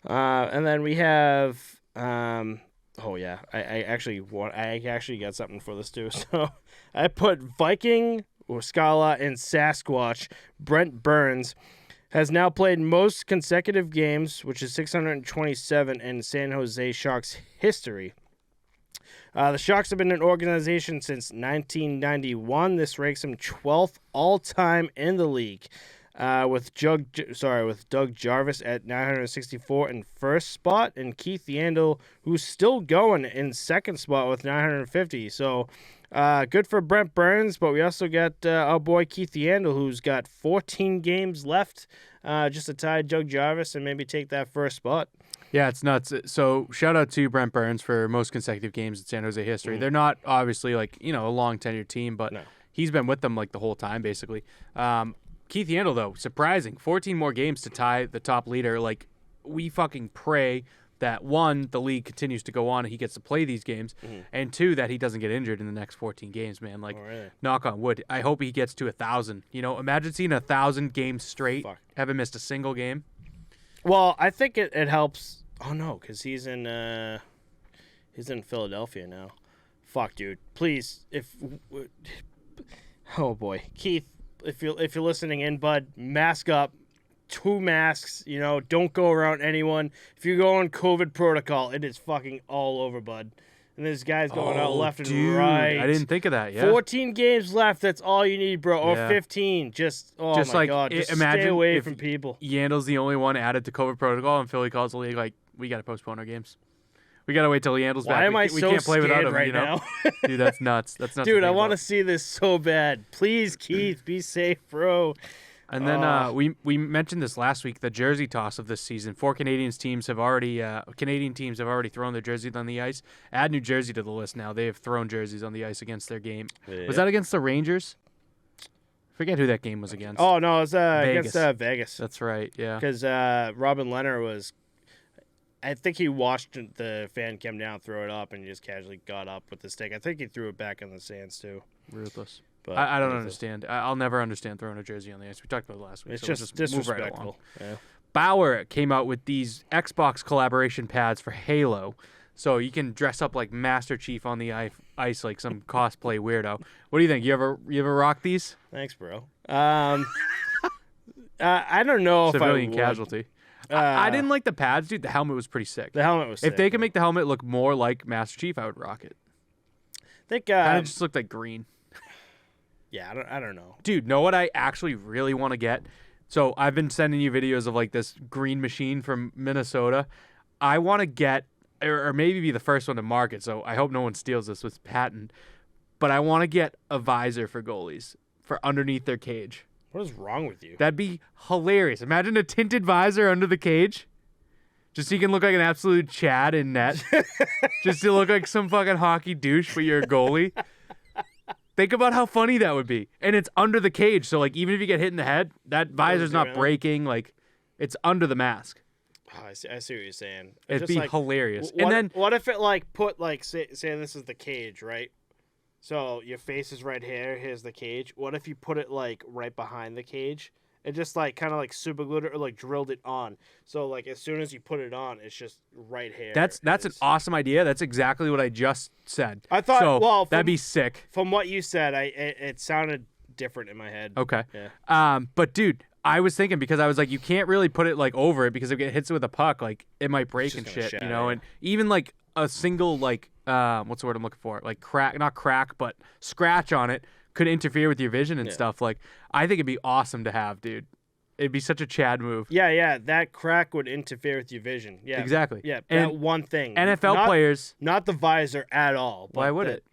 And then we have. Oh yeah, I actually got something for this too. So I put Viking or Scala and Sasquatch. Brent Burns has now played most consecutive games, which is 627 in San Jose Sharks history. The Sharks have been an organization since 1991. This ranks them 12th all-time in the league, with Doug Jarvis at 964 in first spot, and Keith Yandle, who's still going in second spot with 950. So good for Brent Burns, but we also got our boy Keith Yandle, who's got 14 games left just to tie Doug Jarvis and maybe take that first spot. Yeah, it's nuts. So shout out to Brent Burns for most consecutive games in San Jose history. They're not obviously a long tenured team, but he's been with them like the whole time basically. Keith Yandle, though, surprising. 14 more games to tie the top leader. Like, we fucking pray that, 1, the league continues to go on and he gets to play these games, and 2, that he doesn't get injured in the next 14 games, man. Like, knock on wood. I hope he gets to 1,000. Imagine seeing 1,000 games straight, haven't missed a single game. Well, I think it helps. Oh, no, because he's in Philadelphia now. Fuck, dude. Please, oh, boy. Keith. If you're listening in, bud, mask up, 2 masks. Don't go around anyone. If you go on COVID protocol, it is fucking all over, bud. And there's guys going out left and right. I didn't think of that. Yeah, 14 games left. That's all you need, bro. Or 15. My God. Just stay away from people. Yandle's the only one added to COVID protocol, and Philly calls the league like, we got to postpone our games. We gotta wait till Yandle's back. Why am I we so can't play without scared him, right now? Dude, that's nuts. That's nuts. Dude, I want to see this so bad. Please, Keith, be safe, bro. And then we mentioned this last week. The jersey toss of this season. 4 Canadian teams have already thrown their jerseys on the ice. Add New Jersey to the list now. They have thrown jerseys on the ice against their game. Yeah. Was that against the Rangers? Forget who that game was against. Oh no, it was against Vegas. That's right. Yeah. Because Robin Leonard was. I think he watched the fan come down, throw it up, and he just casually got up with the stick. I think he threw it back in the stands, too. Ruthless. But I don't understand. I'll never understand throwing a jersey on the ice. We talked about it last week. It's just disrespectful. Right. Bauer came out with these Xbox collaboration pads for Halo. So you can dress up like Master Chief on the ice like some cosplay weirdo. What do you think? You ever rock these? Thanks, bro. I don't know if I would. Civilian casualty. I didn't like the pads, dude. The helmet was pretty sick. The helmet was sick. If they could make the helmet look more like Master Chief, I would rock it. I think kind of just looked like green. Yeah, I don't know. Dude, know what I actually really want to get? So I've been sending you videos of like this green machine from Minnesota. I want to get, or maybe be the first one to market, so I hope no one steals this with patent, but I want to get a visor for goalies for underneath their cage. What is wrong with you? That'd be hilarious. Imagine a tinted visor under the cage. Just so you can look like an absolute Chad in net. Just to look like some fucking hockey douche, but you're a goalie. Think about how funny that would be. And it's under the cage, so like even if you get hit in the head, that visor's not breaking. Like, it's under the mask. Oh, I see what you're saying. It'd be hilarious. What if it like put like say this is the cage, right? So your face is right here. Here's the cage. What if you put it like right behind the cage and just like kind of like super glued it or like drilled it on? So like as soon as you put it on, it's just right here. That's an awesome idea. That's exactly what I just said. I thought. So, well, that'd be sick. From what you said, it sounded different in my head. Okay. Yeah. But dude, I was thinking because I was like, you can't really put it like over it because if it hits it with a puck, like it might break and shit, you know. Yeah. And even like a single like what's the word I'm looking for? Like not crack, but scratch on it could interfere with your vision and stuff. Like, I think it'd be awesome to have, dude. It'd be such a Chad move. Yeah. That crack would interfere with your vision. Yeah. Exactly. Yeah. That one thing. NFL players. Not the visor at all. Why would it?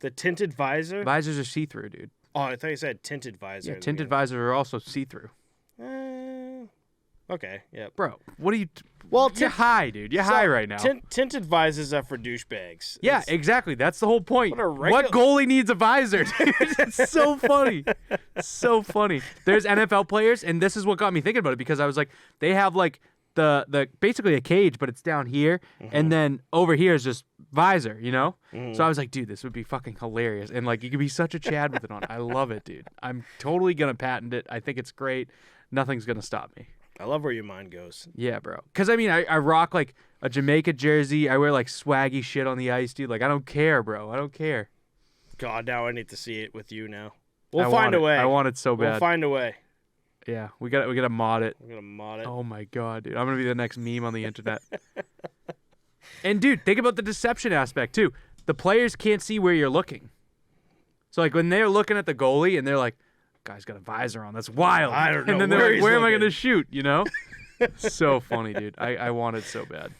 The tinted visor? Visors are see-through, dude. Oh, I thought you said tinted visor. Yeah, tinted visors are also see-through. Okay, yeah. Bro, what are you... Well, you're high, dude. You're high right now. Tinted visors are for douchebags. Yeah, exactly. That's the whole point. What goalie needs a visor, dude? It's so funny. So funny. There's NFL players, and this is what got me thinking about it, because I was like, they have like the basically a cage, but it's down here, and then over here is just visor, you know? So I was like, dude, this would be fucking hilarious. And like, you could be such a Chad with it on. I love it, dude. I'm totally going to patent it. I think it's great. Nothing's going to stop me. I love where your mind goes. Yeah, bro. Because, I mean, I rock, like, a Jamaica jersey. I wear, like, swaggy shit on the ice, dude. Like, I don't care, bro. I don't care. God, now I need to see it with you now. We'll find a way. I want it so bad. We'll find a way. Yeah, we gotta mod it. We're gonna mod it. Oh, my God, dude. I'm going to be the next meme on the internet. And, dude, think about the deception aspect, too. The players can't see where you're looking. So, like, when they're looking at the goalie and they're like, guy's got a visor on. That's wild. I don't know. And then they're like, where am I going to shoot, you know? So funny, dude. I want it so bad.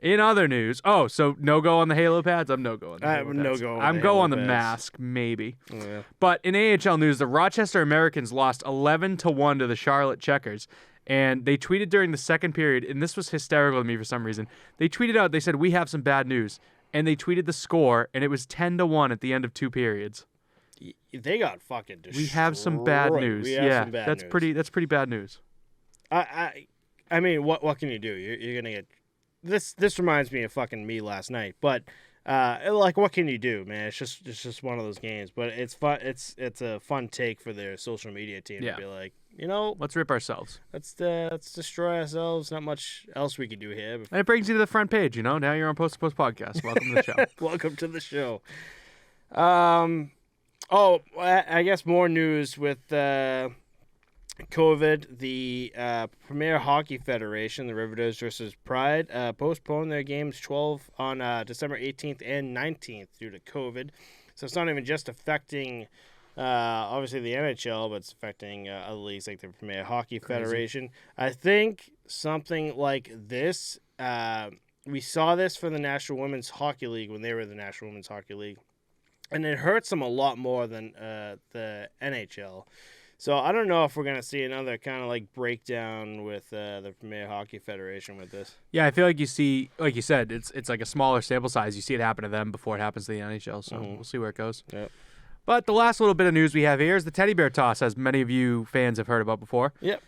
In other news, so no-go on the Halo pads? I'm no-go on the Halo pads. No-go I'm go on the mask, maybe. Oh, yeah. But in AHL news, the Rochester Americans lost 11-1 to the Charlotte Checkers. And they tweeted during the second period, and this was hysterical to me for some reason. They tweeted out, they said, we have some bad news. And they tweeted the score, and it was 10-1 at the end of 2 periods. They got fucking destroyed. We have some bad news. That's pretty bad news. I mean, what can you do? You're gonna get this reminds me of fucking me last night. But like, what can you do, man? It's just one of those games. But it's fun. It's a fun take for their social media team to be like, you know, let's rip ourselves. Let's destroy ourselves. Not much else we can do here. And it brings you to the front page. You know, now you're on Posttopostpod. Welcome to the show. Welcome to the show. I guess more news with COVID. The Premier Hockey Federation, the Riverdales versus Pride, postponed their games 12 on December 18th and 19th due to COVID. So it's not even just affecting, obviously, the NHL, but it's affecting other leagues like the Premier Hockey Federation. I think something like this, we saw this for the National Women's Hockey League when they were the National Women's Hockey League. And it hurts them a lot more than the NHL. So I don't know if we're going to see another kind of like breakdown with the Premier Hockey Federation with this. Yeah, I feel like you see, like you said, it's like a smaller sample size. You see it happen to them before it happens to the NHL. So we'll see where it goes. Yep. But the last little bit of news we have here is the teddy bear toss, as many of you fans have heard about before. Yep.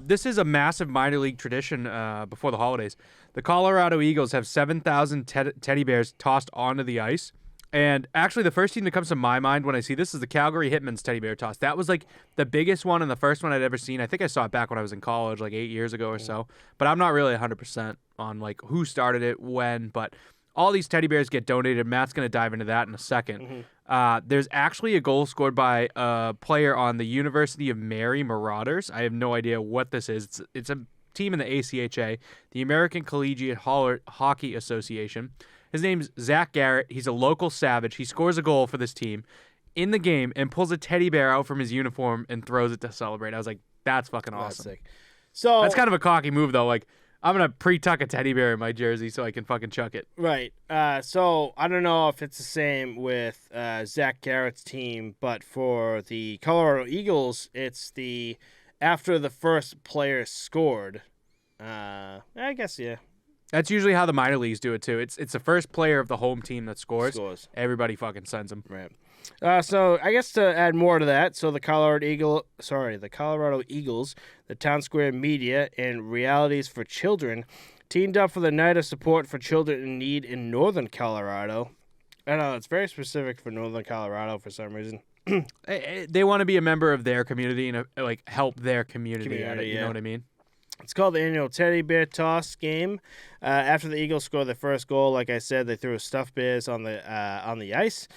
This is a massive minor league tradition before the holidays. The Colorado Eagles have 7,000 teddy bears tossed onto the ice. And actually, the first team that comes to my mind when I see this is the Calgary Hitmen's teddy bear toss. That was like the biggest one and the first one I'd ever seen. I think I saw it back when I was in college, like 8 years ago or so. But I'm not really 100% on like who started it, when. But all these teddy bears get donated. Matt's going to dive into that in a second. There's actually a goal scored by a player on the University of Mary Marauders. I have no idea what this is. It's a team in the ACHA, the American Collegiate Hockey Association. His name's Zach Garrett. He's a local savage. He scores a goal for this team in the game and pulls a teddy bear out from his uniform and throws it to celebrate. I was like, that's fucking awesome. That's sick. So that's kind of a cocky move, though. Like, I'm going to pre-tuck a teddy bear in my jersey so I can fucking chuck it. Right. So I don't know if it's the same with Zach Garrett's team, but for the Colorado Eagles, it's after the first player scored. I guess, yeah. That's usually how the minor leagues do it, too. It's the first player of the home team that scores. Everybody fucking sends him. Right. So I guess to add more to that, so the Colorado Eagles, the Town Square Media, and Realities for Children teamed up for the Night of Support for Children in Need in Northern Colorado. I know, it's very specific for Northern Colorado for some reason. They want to be a member of their community and like help their community at it, you know what I mean? It's called the annual Teddy Bear Toss game. After the Eagles scored their first goal, like I said, they threw stuffed bears on the ice.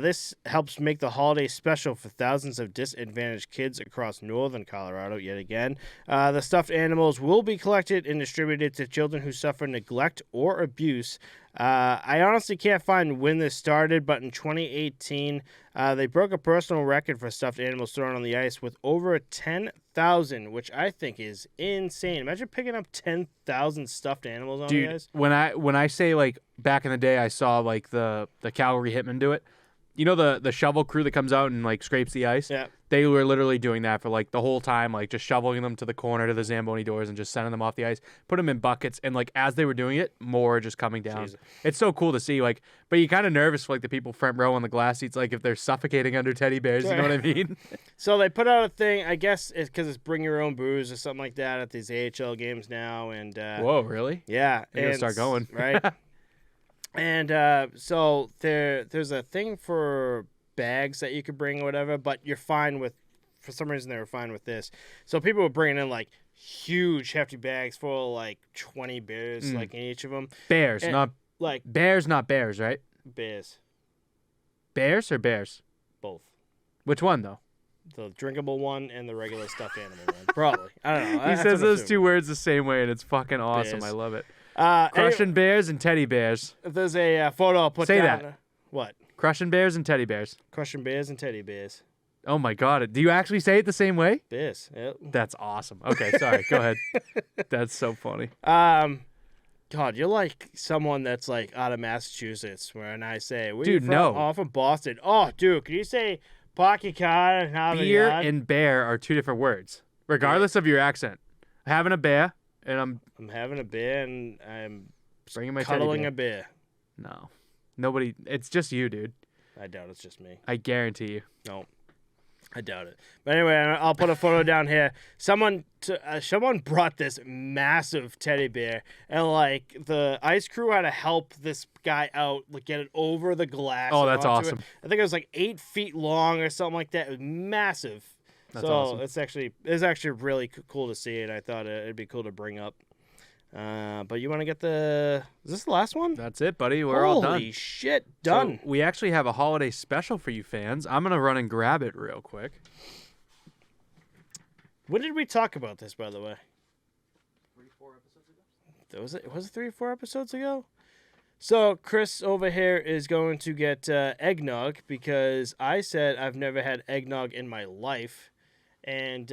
This helps make the holiday special for thousands of disadvantaged kids across northern Colorado, yet again. The stuffed animals will be collected and distributed to children who suffer neglect or abuse. I honestly can't find when this started, but in 2018, they broke a personal record for stuffed animals thrown on the ice with over 10,000, which I think is insane. Imagine picking up 10,000 stuffed animals on the ice. When I say, like, back in the day, I saw, like, the Calgary Hitmen do it. You know the shovel crew that comes out and, like, scrapes the ice? Yeah. They were literally doing that for like the whole time, like just shoveling them to the corner to the Zamboni doors and just sending them off the ice, put them in buckets, and like as they were doing it, more just coming down. Jesus. It's so cool to see, like, but you're kind of nervous for like the people front row on the glass seats, like if they're suffocating under teddy bears, you know what I mean? So they put out a thing, I guess it's because it's bring your own booze or something like that at these AHL games now. And Whoa, really? yeah. You gotta start going. Right. And so there's a thing for bags that you could bring or whatever, but you're fine with, for some reason they were fine with this. So people were bringing in like huge hefty bags full of like 20 beers like in each of them. Bears, And, not like bears, not bears, right? beers, Bears or bears? both. Which one though? The drinkable one and the regular stuffed animal one. Probably. I don't know. He says those two words the same way, and it's fucking awesome. Bears. I love it. Anyway, Crushing bears and teddy bears. if there's a photo I'll put Say down. that. What? Crushing bears and teddy bears. Crushing bears and teddy bears. Oh my god! Do you actually say it the same way? Bears. Yep. That's awesome. Okay, sorry. Go ahead. That's so funny. God, you're like someone that's like out of Massachusetts when I say, where Dude, you from? no. Oh, I'm from Boston. Oh, dude, can you say pocket card and have Beer a yard? and bear are two different words, regardless of your accent. Having a bear and I'm I'm having a beer and I'm bringing my teddy cuddling bear. a beer. No, nobody. It's just you, dude. I doubt it's just me. I guarantee you. No, I doubt it. But anyway, I'll put a photo down here. Someone brought this massive teddy bear, and like the ice crew had to help this guy out, like get it over the glass. Oh, and that's onto awesome. it. I think it was like 8 feet long or something like that. It was massive. That's so awesome. it's actually really cool to see it. I thought it'd be cool to bring up. But you want to get is this the last one? That's it, buddy. We're all done. Holy shit, done. So we actually have a holiday special for you fans. I'm gonna run and grab it real quick. When did we talk about this, by the way? 3-4 episodes ago. Was it 3 or 4 episodes ago? So Chris over here is going to get eggnog because I said I've never had eggnog in my life, and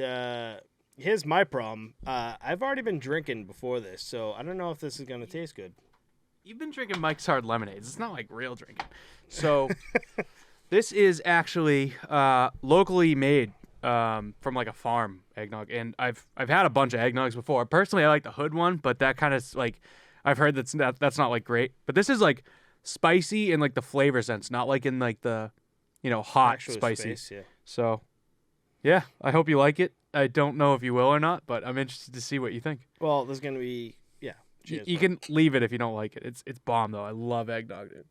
here's my problem. I've already been drinking before this, so I don't know if this is going to taste good. You've been drinking Mike's Hard Lemonades. It's not like real drinking. So this is actually locally made from like a farm eggnog, and I've had a bunch of eggnogs before. Personally, I like the hood one, but that kind of like I've heard that's not like great. But this is like spicy in like the flavor sense, not like in like the hot Actual spicy. space, yeah. So yeah, I hope you like it. I don't know if you will or not, but I'm interested to see what you think. Well, there's going to be cheers, You bud. can leave it if you don't like it. It's bomb though. I love eggnog, dude.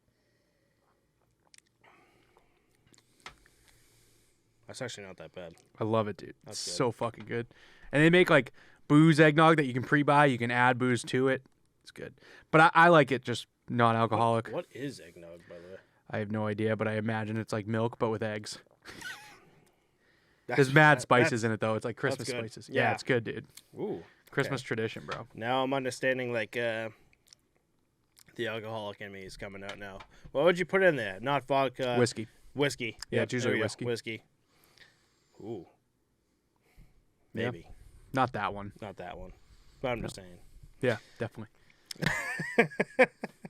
That's actually not that bad. I love it, dude. That's It's good. so fucking good. And they make like booze eggnog that you can pre-buy. You can add booze to it. It's good. But I like it just non-alcoholic. What is eggnog, by the way? I have no idea, but I imagine it's like milk but with eggs. There's mad spices in it though. It's like Christmas good. spices. Yeah, Yeah. it's good, dude. Ooh. Christmas tradition, bro. Now I'm understanding like the alcoholic in me is coming out now. What would you put in there? Not vodka. Whiskey. Whiskey. Yeah, Yep, it's usually there we go. whiskey. Whiskey. Ooh. Yeah. Maybe. Not that one. Not that one. But I'm just saying. Yeah, definitely.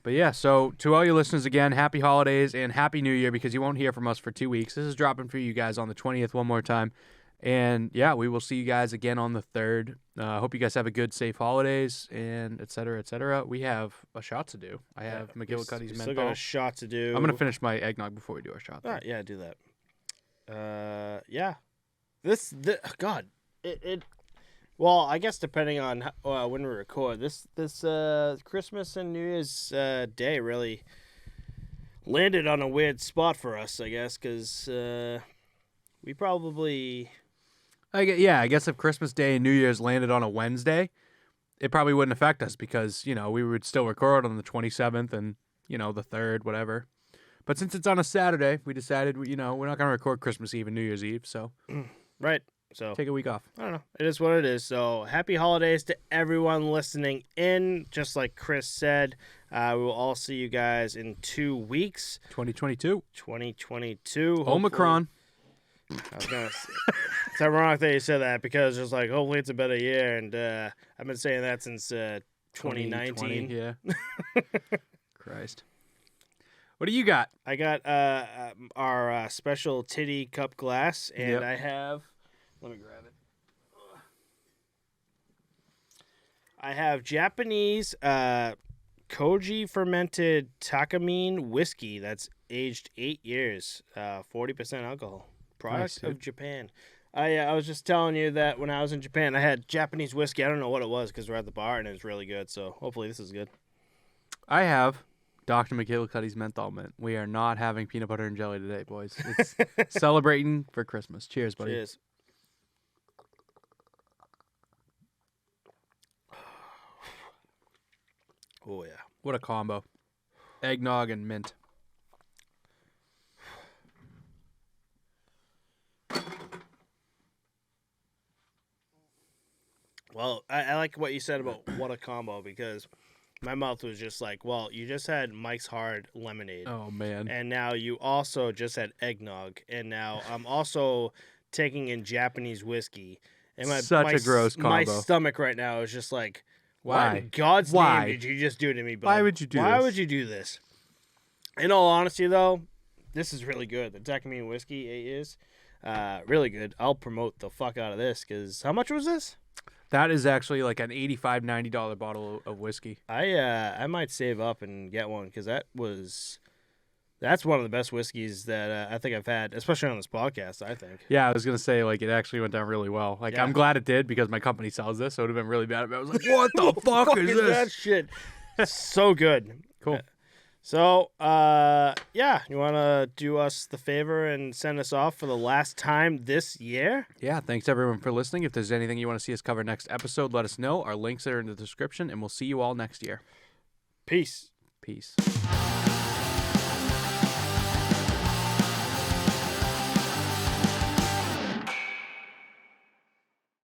But yeah, so to all your listeners again, happy holidays and happy new year, because you won't hear from us for 2 weeks. This is dropping for you guys on the 20th one more time. And yeah, we will see you guys again on the 3rd. Hope you guys have a good, safe holidays and et cetera, et cetera. We have a shot to do. I have McGillicuddy's We still menthol. got a shot to do. I'm going to finish my eggnog before we do our shot. All right, yeah, do that. Yeah. This God, it. Well, I guess depending on when we record, this Christmas and New Year's day really landed on a weird spot for us, I guess, because we probably. I guess if Christmas Day and New Year's landed on a Wednesday, it probably wouldn't affect us because, we would still record on the 27th and, the 3rd, whatever. But since it's on a Saturday, we decided, we're not going to record Christmas Eve and New Year's Eve, so Right. So take a week off. I don't know. It is what it is. So happy holidays to everyone listening in. Just like Chris said, we will all see you guys in 2 weeks. 2022. 2022. Omicron. I was gonna say, it's ironic that you said that because it's like hopefully it's a better year, and I've been saying that since 2019. 2020, yeah. Christ. What do you got? I got our special titty cup glass, and Yep. I have. Let me grab it. I have Japanese koji fermented takamine whiskey that's aged 8 years, 40% alcohol. Product Nice, of Japan. I was just telling you that when I was in Japan, I had Japanese whiskey. I don't know what it was because we're at the bar and it's really good. So hopefully this is good. I have Dr. McGillicuddy's menthol mint. We are not having peanut butter and jelly today, boys. It's celebrating for Christmas. Cheers, buddy. Cheers. Oh, yeah. What a combo. Eggnog and mint. Well, I like what you said about what a combo because my mouth was just like, well, you just had Mike's Hard lemonade. Oh, man. And now you also just had eggnog. And now I'm also taking in Japanese whiskey. And Such a gross My combo. stomach right now is just like, Why? what in God's Why? name did you just do to me, bud? Why would you do Why this? would you do this? In all honesty, though, this is really good. The Takamine whiskey, 8 years, really good. I'll promote the fuck out of this because how much was this? That is actually like an $85, $90 bottle of whiskey. I might save up and get one because that's one of the best whiskeys that I think I've had, especially on this podcast. I think. Yeah, I was going to say, like, it actually went down really well. Like, Yeah. I'm glad it did because my company sells this, so it would have been really bad if I was like, what the fuck is that this? shit? So good. Cool. So, yeah, you want to do us the favor and send us off for the last time this year? Yeah, thanks everyone for listening. If there's anything you want to see us cover next episode, let us know. Our links are in the description, and we'll see you all next year. Peace. Peace.